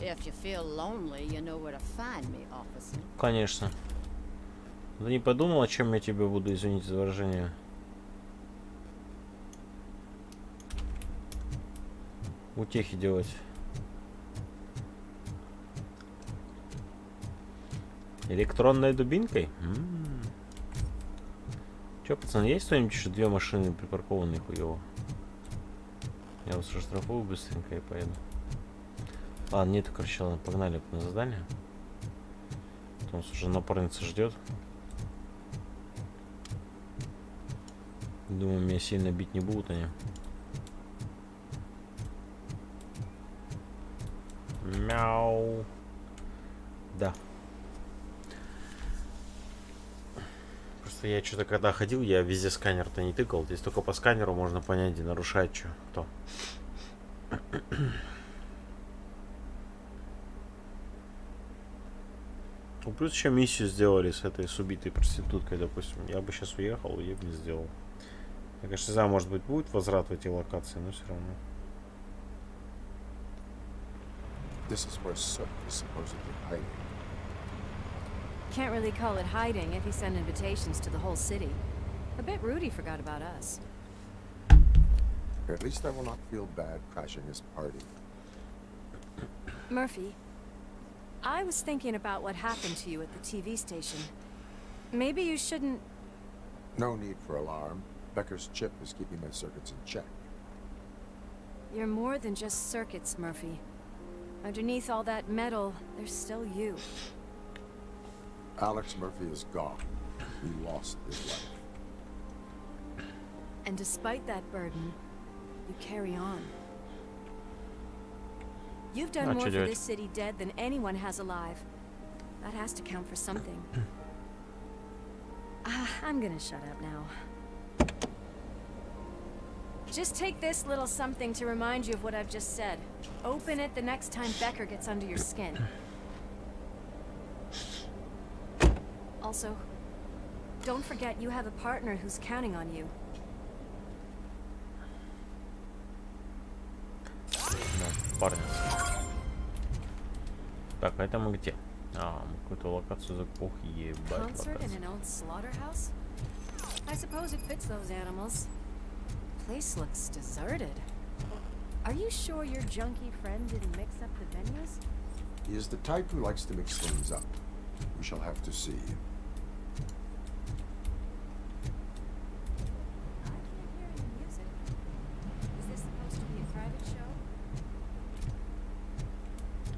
If you feel lonely, you know where to find me, officer. Конечно. Ты не подумал, о чем я тебе буду, извините за выражение? Утехи делать. Электронной дубинкой? Че, пацаны, есть кто-нибудь еще 2 машины припаркованные хуево? Я вас раштрафую быстренько и поеду. Ладно, нет, короче, ладно, погнали на задание. Потому что уже напарница ждет. Думаю, меня сильно бить не будут они. Мяу. Да. Просто я что-то когда ходил, я везде сканер-то не тыкал. Здесь только по сканеру можно понять, где нарушать что, кто. Ну, плюс еще миссию сделали с этой с убитой проституткой, допустим. Я бы сейчас уехал, и я бы не сделал. Я, конечно, не знаю, может быть, будет возврат в эти локации, но все равно. This is where Soot is supposedly hiding. Can't really call it hiding if he sent invitations to the whole city. A bit rude he forgot about us. At least I will not feel bad crashing his party. Murphy, I was thinking about what happened to you at the TV station. Maybe you shouldn't... No need for alarm. Becker's chip is keeping my circuits in check. You're more than just circuits, Murphy. Underneath all that metal, there's still you. Alex Murphy is gone. He lost his life. And despite that burden, you carry on. You've done more for this city dead than anyone has alive. That has to count for something. I'm gonna shut up now. Just take this little something to remind you of what I've just said. Open it the next time Becker gets under your skin. Also, don't forget you have a partner who's counting on you. Парни. Так, а это мы где? А, мы какую-то локацию за ебать. Concert in an old slaughterhouse? I suppose it fits those animals. Place looks deserted. Are you sure your junkie friend didn't mix up the venues? He is the type who likes to mix things up. We shall have to see. I can't hear any music. Is this supposed to be a private show?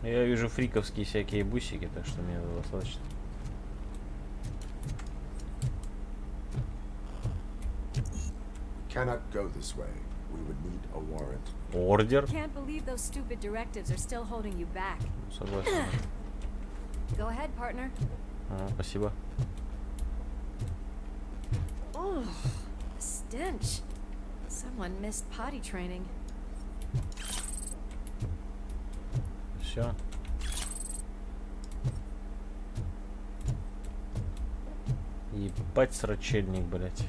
Я вижу фриковские всякие бусики, так что мне достаточно. Cannot go this way. We would need a warrant. Ордер? Can't believe those stupid directives are still holding you back. Согласен. Go ahead, partner. Спасибо. Oh, the stench. Someone missed potty training. Все. Ебать срачельник, блять.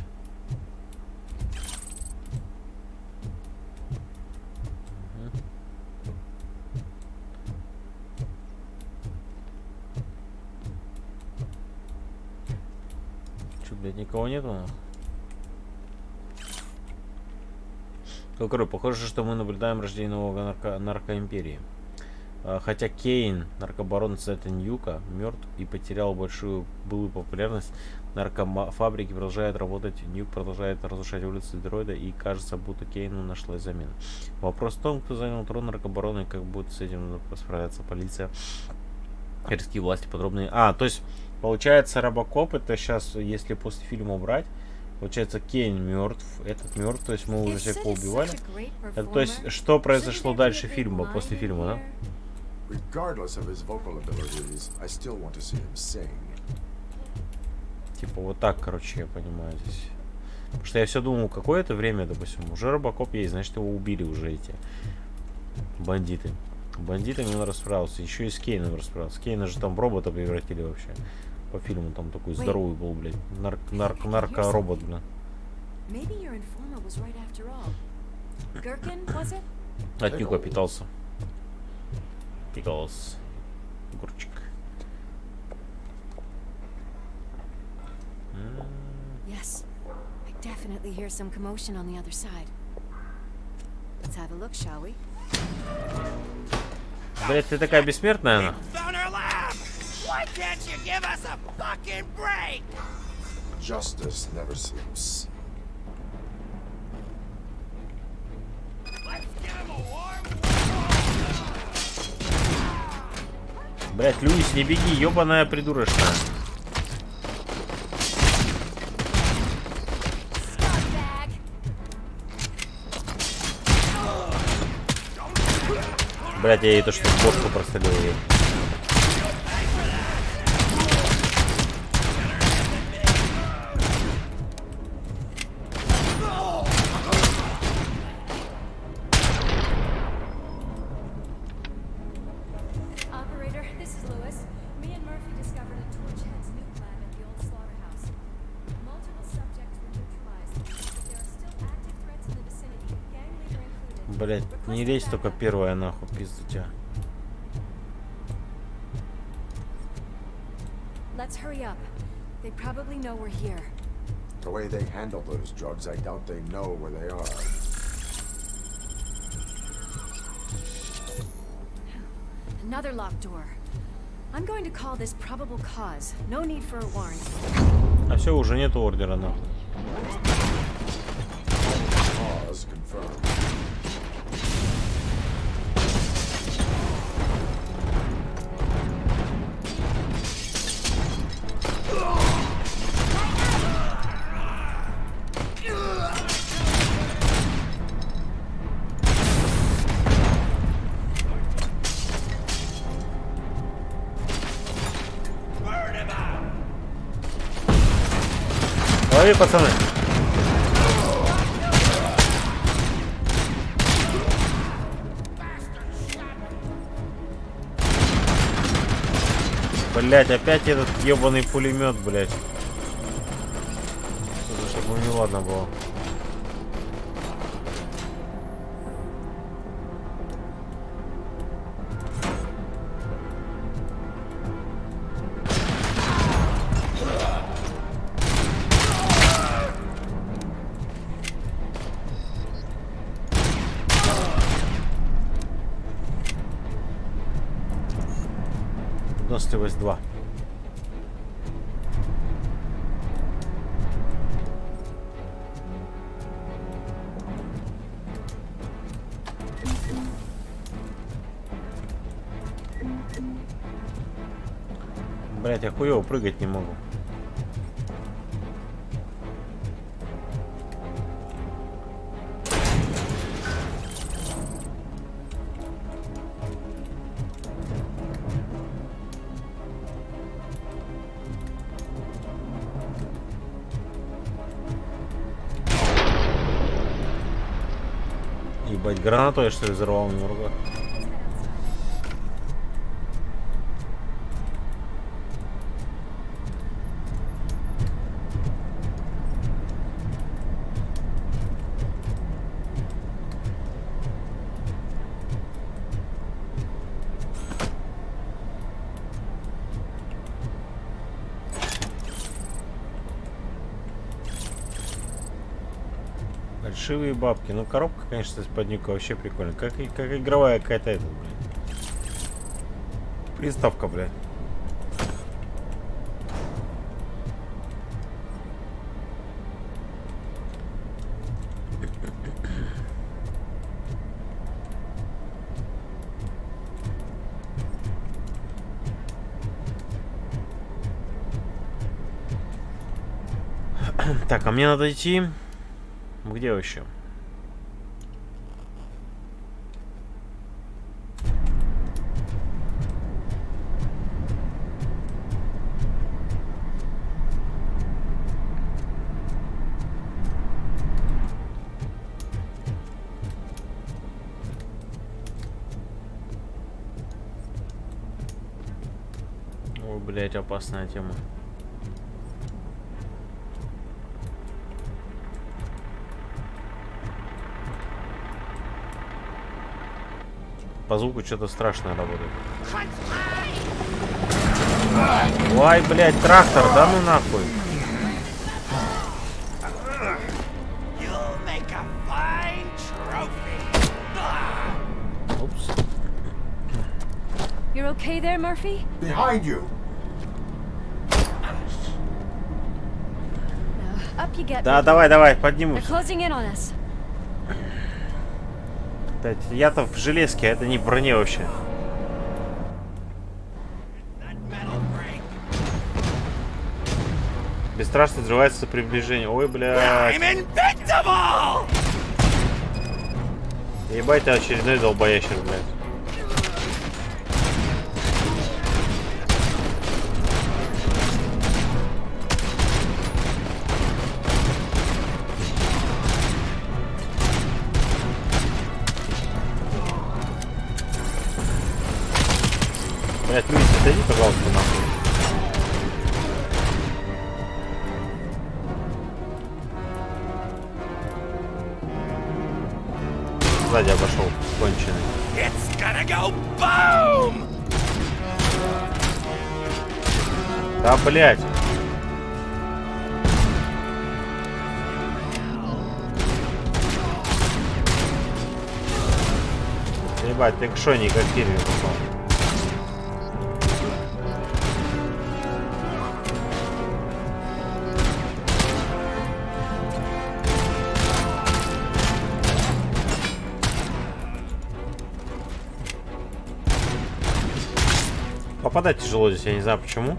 Никого нету? Говорю, похоже, что мы наблюдаем рождение нового наркоимперии. Хотя Кейн, наркобарон Сета Ньюка, мертв и потерял большую былую популярность, наркофабрики продолжают работать, Ньюк продолжает разрушать улицы Детройта, и кажется, будто Кейну нашлась замена. Вопрос в том, кто занял трон наркобарона и как будет с этим справляться полиция, городские власти, подробные. То есть получается, RoboCop это сейчас, если после фильма брать, получается, Кейн мертв, этот мертв, то есть мы уже всех поубивали. Это, то есть, что произошло дальше фильма, после фильма, да? Типа вот так, короче, я понимаю здесь. Потому что я все думал, какое-то время, допустим, уже RoboCop есть, значит его убили уже эти бандиты. Бандитами он расправился, еще и с Кейном расправился. Кейна же там в робота превратили вообще. По фильму там такой здоровый был, блядь. Нарко-робот, блин. От Нюка питался. Пиклз. Огурчик. Yes, I definitely hear some commotion on the other side. Let's have a look, shall we? Блять, ты такая бессмертная, она. Why can't you give us a fucking break? Justice never sleeps. Let's give him a warm. Блять, Льюис, не беги, ёбаная придурочная. Блять, я ей то что в бошку прострелил ей. Блять, не лезь, только первая нахуй, пизду тебя. Let's hurry up. They probably know we're here. The way they handle those drugs, I doubt they know where they are. Another locked door. I'm going to call this probable cause. No need for a warrant. А все, уже нет ордера, нахуй. Cause confirmed. Ой, пацаны. Блять, опять этот ебаный пулемет, блять. Чтобы не ладно было. Выносливость 2. Блять, я хуёво прыгать не могу. Ебать, гранату я что ли взорвал на руках? Фальшивые бабки. Ну, коробка, конечно, с поднюка вообще прикольная. Как игровая какая-то эта, блядь. Приставка, блядь. Так, а мне надо идти. Где вообще? Ой, блять, опасная тема. По звуку что-то страшное работает. Ой, блядь, трактор, да ну нахуй. Упс. You're okay there, Murphy? Behind you. Now, up you get. Да, давай, поднимусь. They're closing in on us. Я-то в железке, а это не в броне вообще. Бесстрашно взрывается за приближение. Ой, блядь. Ебать, ты очередной долбоящер, блядь. Блядь, Люсь, отойди, пожалуйста, нахуй. Сзади обошел, конченый. It's gonna go boom! Да, блядь. Ебать, ты к Шоне как фильме попал. Попадать тяжело здесь, я не знаю почему.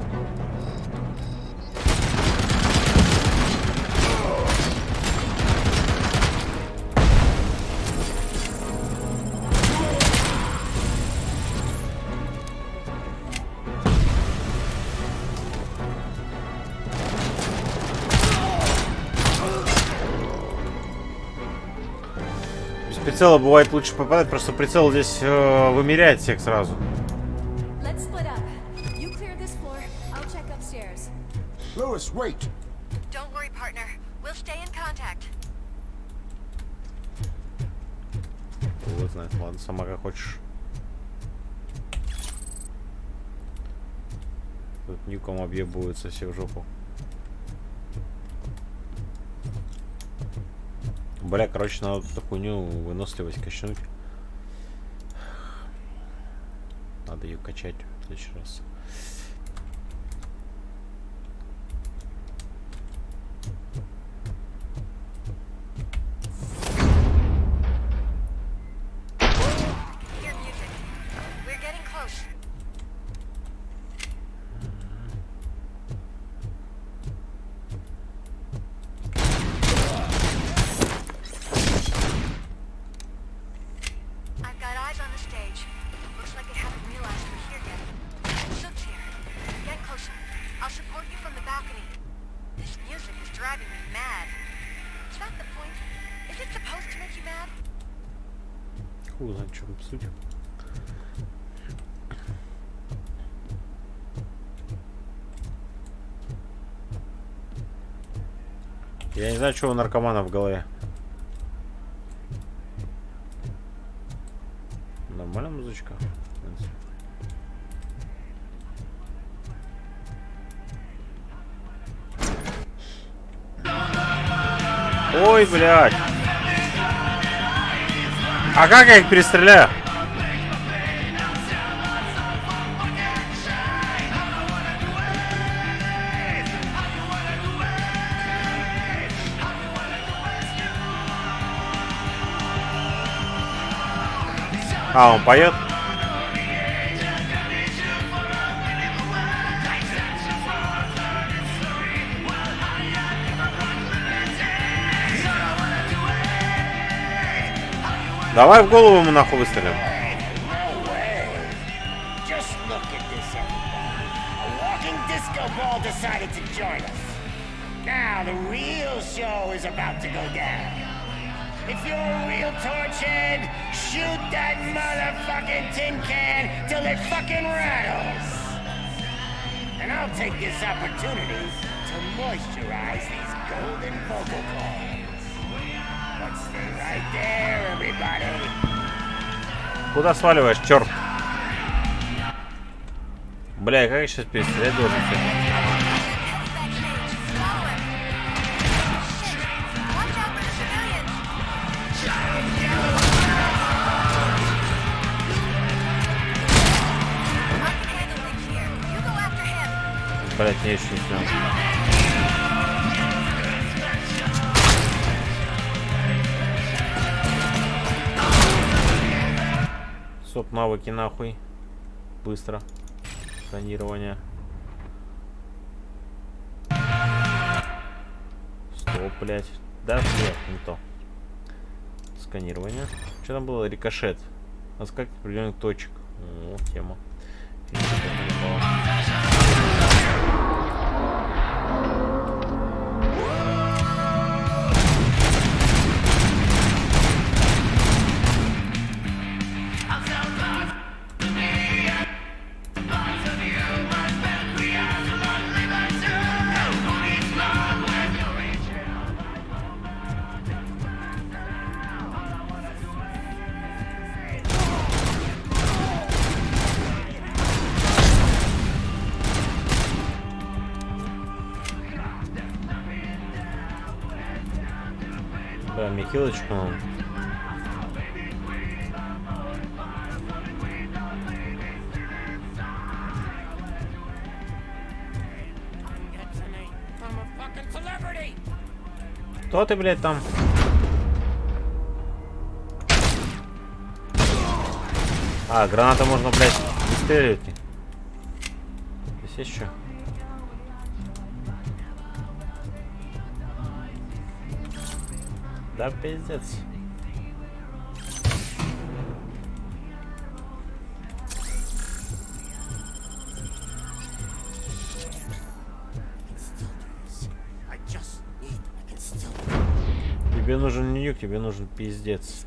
Без прицела бывает лучше попадать, просто прицел здесь вымеряет всех сразу. Lewis, wait. Don't worry, partner. We'll stay in contact. Вот знает, ладно, сама как хочешь. Тут нюком объебываются все в жопу. Бля, короче, надо эту хуйню выносливость качнуть. Надо ее качать в следующий раз. Хуй знает, в чем суть. Я не знаю, что у наркомана в голове. Нормальная музычка. Ой, блядь. А как я их перестреляю? А, он поет? Давай в голову ему нахуй выстрелим. If you're a real torchhead, shoot that motherfucking tin can till it fucking rattles. And I'll take this opportunity to moisturize these golden vocal cords. But stay right there, everybody. Куда сваливаешь, черт? Бля, как я сейчас перестрелять должен? Блять, не еще не снял. Стоп, навыки нахуй. Быстро. Сканирование. Стоп, блять. Да, нет, не то. Сканирование. Что там было? Рикошет. Отскакивать определенных точек. О, тема. Да, михилочку. Кто ты, блядь, там? А, граната можно, блядь, выстреливать. Здесь есть что? Да, пиздец. Тебе нужен нюк, тебе нужен пиздец.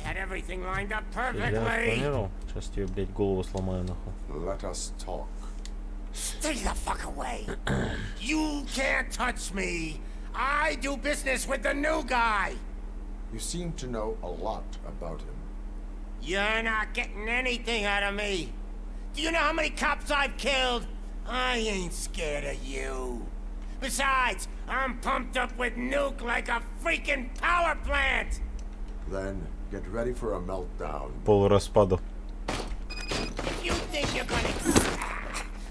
Я планировал. Сейчас тебе, блядь, голову сломаю, нахуй. Stay the fuck away. You can't touch me. I do business with the new guy. You seem to know a lot about him. You're not getting anything out of me. Do you know how many cops I've killed? I ain't scared of you. Besides, I'm pumped up with nuke like a freaking power plant. Then get ready for a meltdown. Полураспаду. You think you're gonna...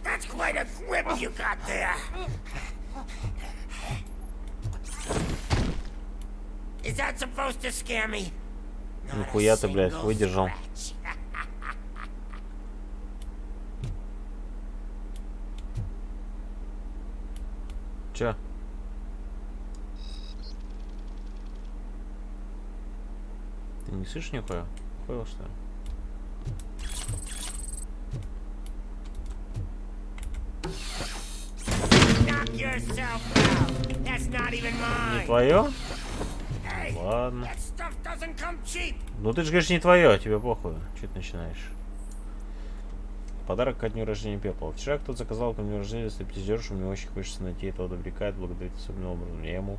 That's quite a grip you got there. Is that supposed to scare me? Нихуя ты, блядь, выдержал. Чё? Ты не слышишь нихуя? Хуя, что ли? Не твое? Ладно. Ну ты же говоришь не твое, тебе похуй. Че ты начинаешь? Подарок ко дню рождения Пепла. Вчера кто-то заказал ко дню рождения стриптизерш, у меня очень хочется найти этого добряка, это благодарить особенным образом. Я ему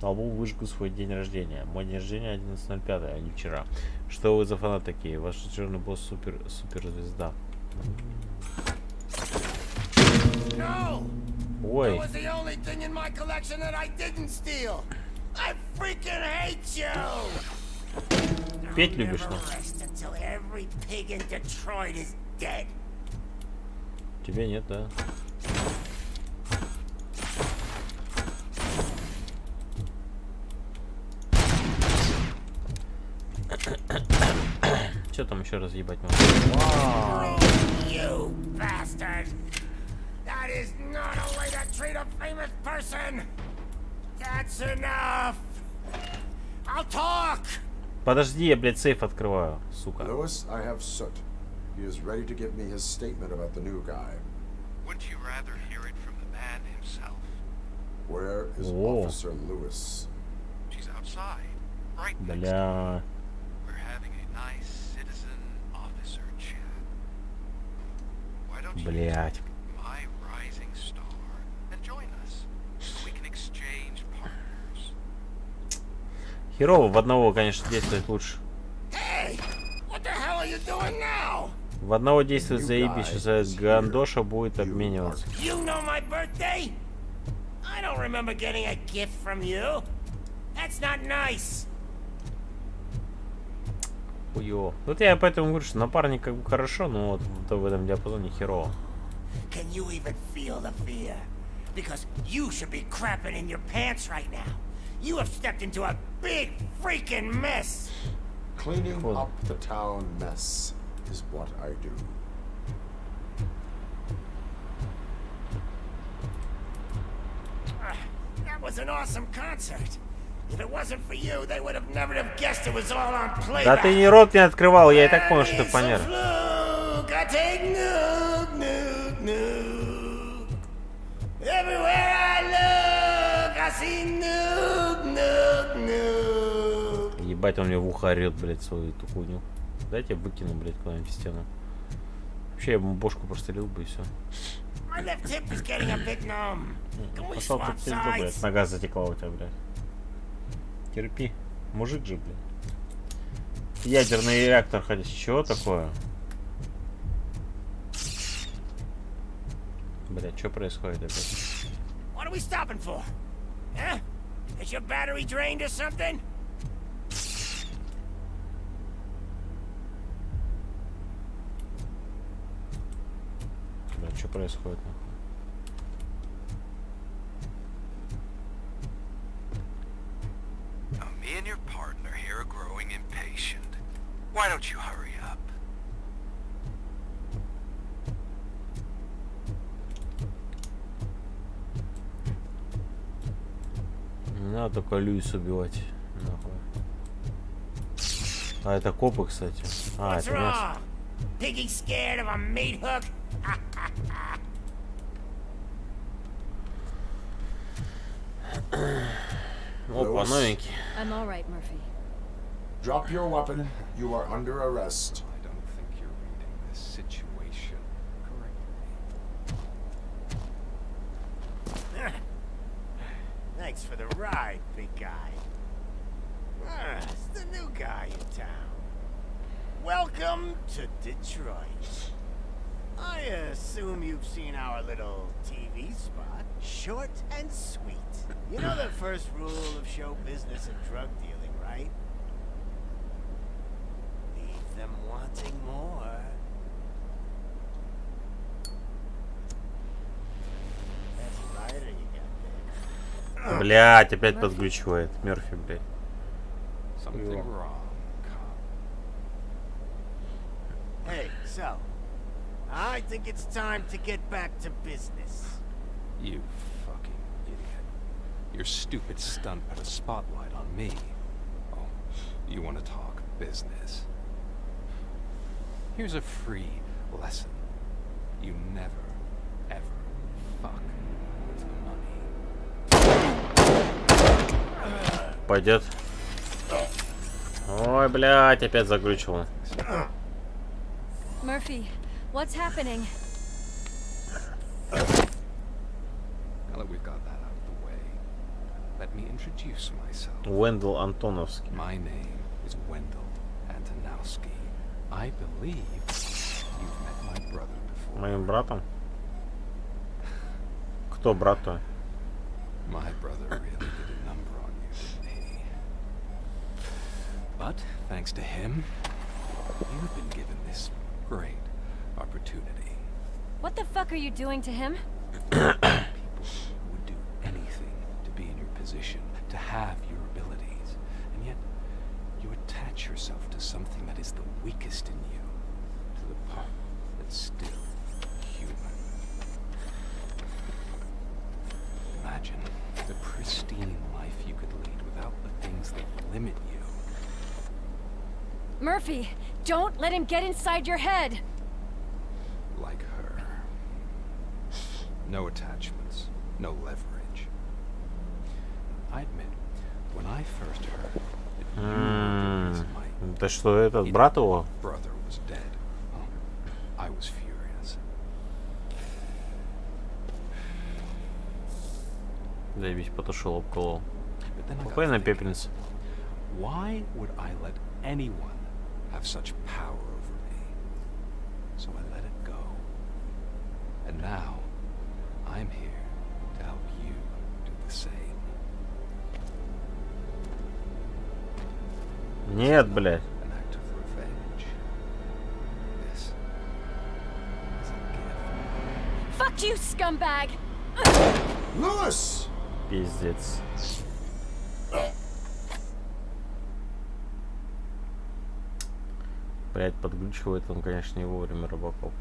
на лбу выжгу свой день рождения. Мой день рождения 11.05, а не вчера. Что вы за фанаты такие? Ваш черный босс суперзвезда. Ой. Петь любишь, ну? Тебе нет, да? Что там еще разъебать можно? Вау! That is not a way to treat a famous person. That's enough. I'll talk. Подожди, я, блядь, сейф открываю, сука. Lewis, I have Soot. He is ready to give me his statement about the new guy. Wouldn't you rather hear it from the man himself? Where is Officer Lewis? She's outside, right next to me. Бля. We're having a nice citizen officer chat. Why don't you Блядь. my rising star and join us? We can exchange partners. Херово в одного, конечно, действовать лучше. Hey, what the В одного действует заебись, что гандоша будет обмениваться. You know my birthday? I don't remember getting a gift from you. That's not nice. Хуё. Вот я поэтому говорю, что напарник как бы хорошо, но вот в этом диапазоне херово. Can you even feel the fear? Because you should be crapping in your pants right now. You have stepped into a big freaking mess. Cleaning up the town mess is what I do. That was an awesome concert. If it wasn't for you, they would have never have guessed it was all on playback. Да ты ни рот не открывал, я и так понял, что ты фанер. I take nude. Everywhere I look, I see nude. Ебать, он мне в ухо орёт, блядь, свою эту хуйню. Дайте я выкину, блядь, куда-нибудь в стену. Вообще я ему бошку прострелил бы и все. Пошел ты в пизду, блядь, нога затекла у тебя, блядь. Терпи, мужик же, блядь. Ядерный реактор ходить, чего такое? Блядь, что происходит опять? What are we stopping for? Huh? Is your battery drained or something? Блядь, что происходит, нахуй? Me and your partner here are growing impatient. Why don't you hurry up? Не надо только Люис убивать. Нахуй. А это копы, кстати. А, это мясо. Piggy scared of a meat hook? Опа, новенький. I'm all right, Murphy. Drop your weapon. You are under arrest. I don't think you're reading this situation correctly. Thanks for the ride, big guy. It's the new guy in town. Welcome to Detroit. I assume you've seen our little TV spot. Short and sweet. You know the first rule of show business and drug dealing, right? Leave them wanting more. That's lighter you got there. Блять, опять подглючивает. Мерфи, блядь. Something wrong. Hey, so, I think it's time to get back to business. You fucking idiot. Your stupid stunt put a spotlight on me. Oh, you want to talk business? Here's a free lesson. You never, ever fuck with money. Пойдет. Ой, блядь, опять заглючивал. Murphy, what's happening? Now that we've got that out of the way, let me introduce myself. Wendell Антоновский. My name is Wendell Antonowski. I believe you've met my brother before. Моим братом? Кто брат-то? My brother really did a number on you, didn't he? But thanks to him, you've been given this great opportunity. What the fuck are you doing to him? People would do anything to be in your position, to have your abilities, and yet you attach yourself to something that is the weakest in you, to the part that's still human. Imagine the pristine life you could lead without the things that limit you. Murphy, don't let him get inside your head. Like her. No attachments, no leverage. I admit, when I first heard that you were the reason my Это что, этот брат его? brother was dead, I was furious. Заебись, потушил, обколол. But then I got Спокойно, thinking, пепельница. why would I let anyone have such power over me? Нет, блядь. An act of revenge. This is a gift. Fuck you, scumbag! Lewis! Пиздец. Блять, подглючивает он, конечно, не вовремя RoboCop.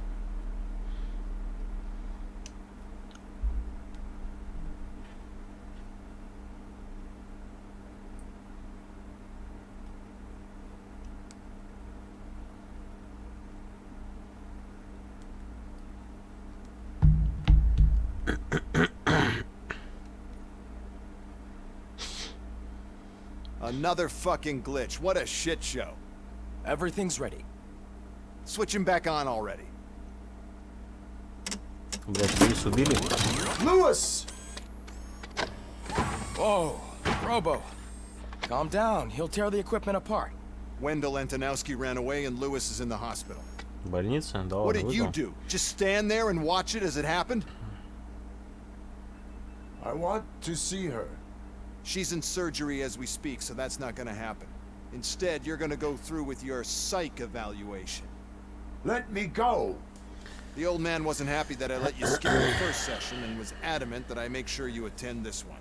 Another fucking glitch. What a shit show. Everything's ready. Switch him back on already. Блять, Луис убили? Lewis! Whoa, Robo. Calm down. He'll tear the equipment apart. Wendell Antonowski ran away and Lewis is in the hospital. Больница? Да, What ладно, did you вызвал. do? Just stand there and watch it as it happened? I want to see her. She's in surgery as we speak, so that's not gonna happen. Instead, you're gonna go through with your psych evaluation. Let me go! The old man wasn't happy that I let you skip the first session and was adamant that I make sure you attend this one.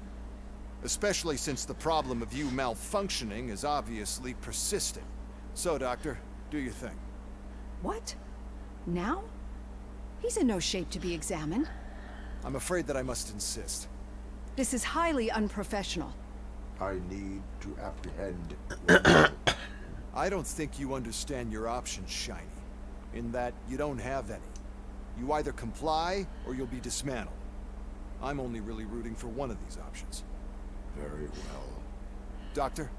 Especially since the problem of you malfunctioning is obviously persistent. So, Doctor, do your thing. What? Now? He's in no shape to be examined. I'm afraid that I must insist. This is highly unprofessional. I need to apprehend. I don't think you understand your options, Shiny. In that you don't have any. You either comply or you'll be dismantled. I'm only really rooting for one of these options. Very well. Doctor?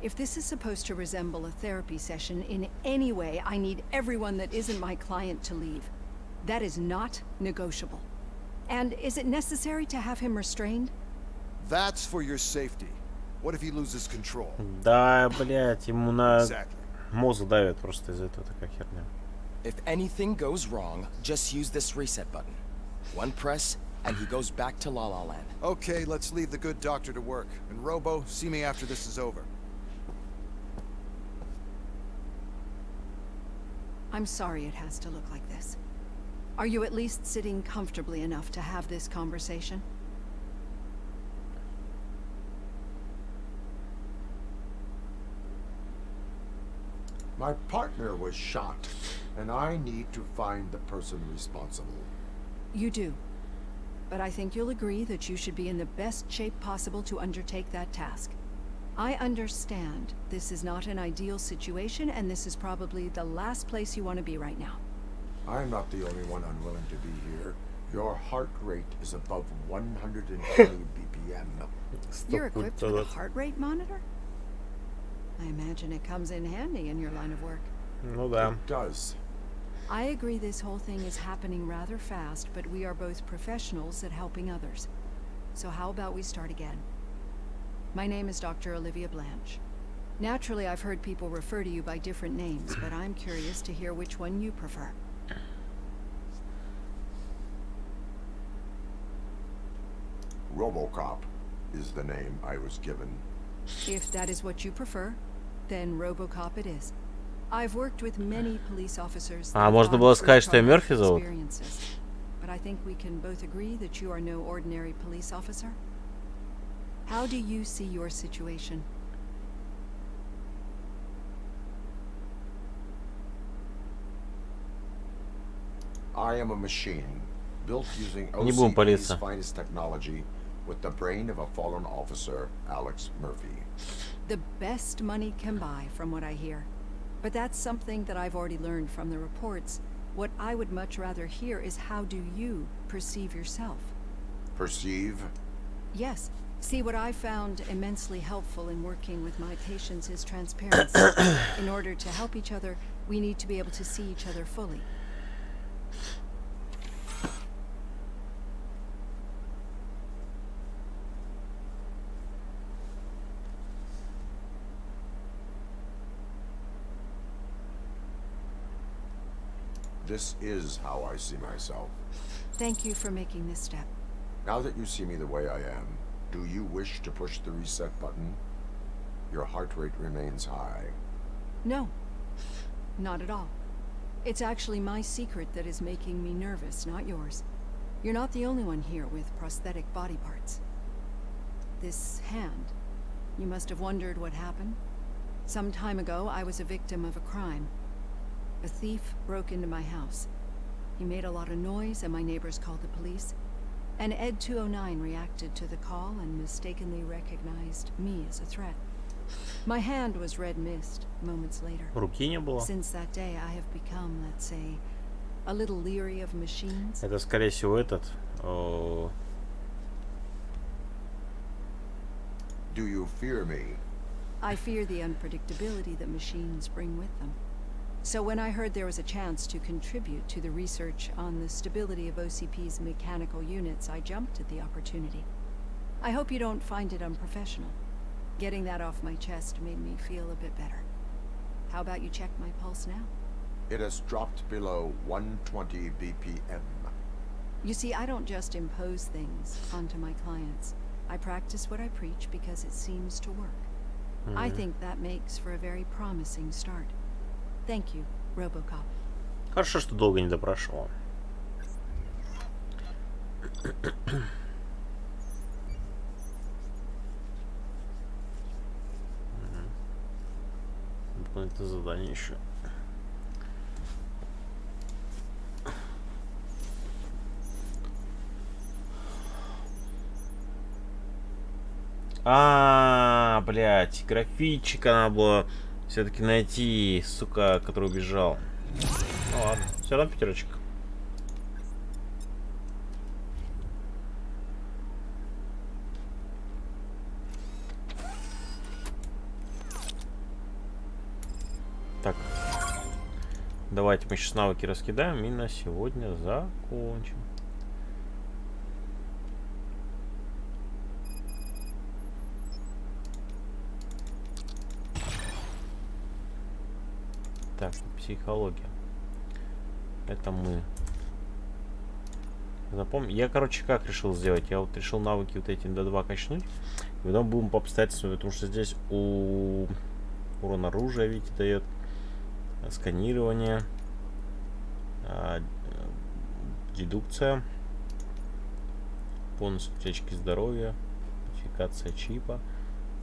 If this is supposed to resemble a therapy session in any way, I need everyone that isn't my client to leave. That is not negotiable. And is it necessary to have him restrained? That's for your safety. What if he loses control? Да, блять, ему на Exactly. мозг давит просто из-за этого такая херня. If anything goes wrong, just use this reset button. One press, and he goes back to La La Land. Okay, let's leave the good doctor to work. And Robo, see me after this is over. I'm sorry it has to look like this. Are you at least sitting comfortably enough to have this conversation? My partner was shot, and I need to find the person responsible. You do. But I think you'll agree that you should be in the best shape possible to undertake that task. I understand this is not an ideal situation, and this is probably the last place you want to be right now. I'm not the only one unwilling to be here. Your heart rate is above 120 BPM. You're equipped with a heart rate monitor? I imagine it comes in handy in your line of work. Ну да. It does. I agree this whole thing is happening rather fast, but we are both professionals at helping others. So how about we start again? My name is Dr. Olivia Blanche. Naturally, I've heard people refer to you by different names, but I'm curious to hear which one you prefer. RoboCop is the name I was given. If that is what you prefer, then RoboCop it is. I've worked with many police officers. А можно было сказать, что я Мерфи зовут? But I think we can both agree that you are no ordinary police officer. How do you see your situation? I am a machine, built using Не будем OCP's палиться. finest technology with the brain of a fallen officer, Alex Murphy. The best money can buy, from what I hear. But that's something that I've already learned from the reports. What I would much rather hear is how do you perceive yourself? Perceive? Yes. See, what I found immensely helpful in working with my patients is transparency. In order to help each other, we need to be able to see each other fully. This is how I see myself. Thank you for making this step. Now that you see me the way I am, do you wish to push the reset button? Your heart rate remains high. No, not at all. It's actually my secret that is making me nervous, not yours. You're not the only one here with prosthetic body parts. This hand, you must have wondered what happened. Some time ago, I was a victim of a crime. A thief broke into my house. He made a lot of noise and my neighbors called the police. And Ed 209 reacted to the call and mistakenly recognized me as a threat. My hand was red mist moments later. Руки не было. Since that day, I have become, let's say, a little leery of machines. Это, скорее всего, этот. Do you fear me? I fear the unpredictability that machines bring with them. So when I heard there was a chance to contribute to the research on the stability of OCP's mechanical units, I jumped at the opportunity. I hope you don't find it unprofessional. Getting that off my chest made me feel a bit better. How about you check my pulse now? It has dropped below 120 BPM. You see, I don't just impose things onto my clients. I practice what I preach because it seems to work. I think that makes for a very promising start. Thank you, RoboCop. Хорошо, что долго не допрашивал. Это задание еще. Блять, графичика надо было все-таки найти, сука, который убежал. Ну ладно, все равно пятерочка. Так, давайте мы сейчас навыки раскидаем и на сегодня закончим. Так, психология. Это мы запомним. Я, короче, как решил сделать? Я вот решил навыки вот эти до 2 качнуть. И потом будем по обстоятельствам, потому что здесь у урон оружия, видите, дает сканирование, дедукция, бонус аптечки здоровья, модификация чипа,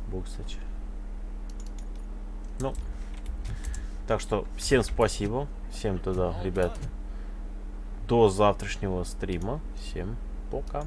боксач. Ну, так что всем спасибо, всем тогда, ребят, до завтрашнего стрима, всем пока.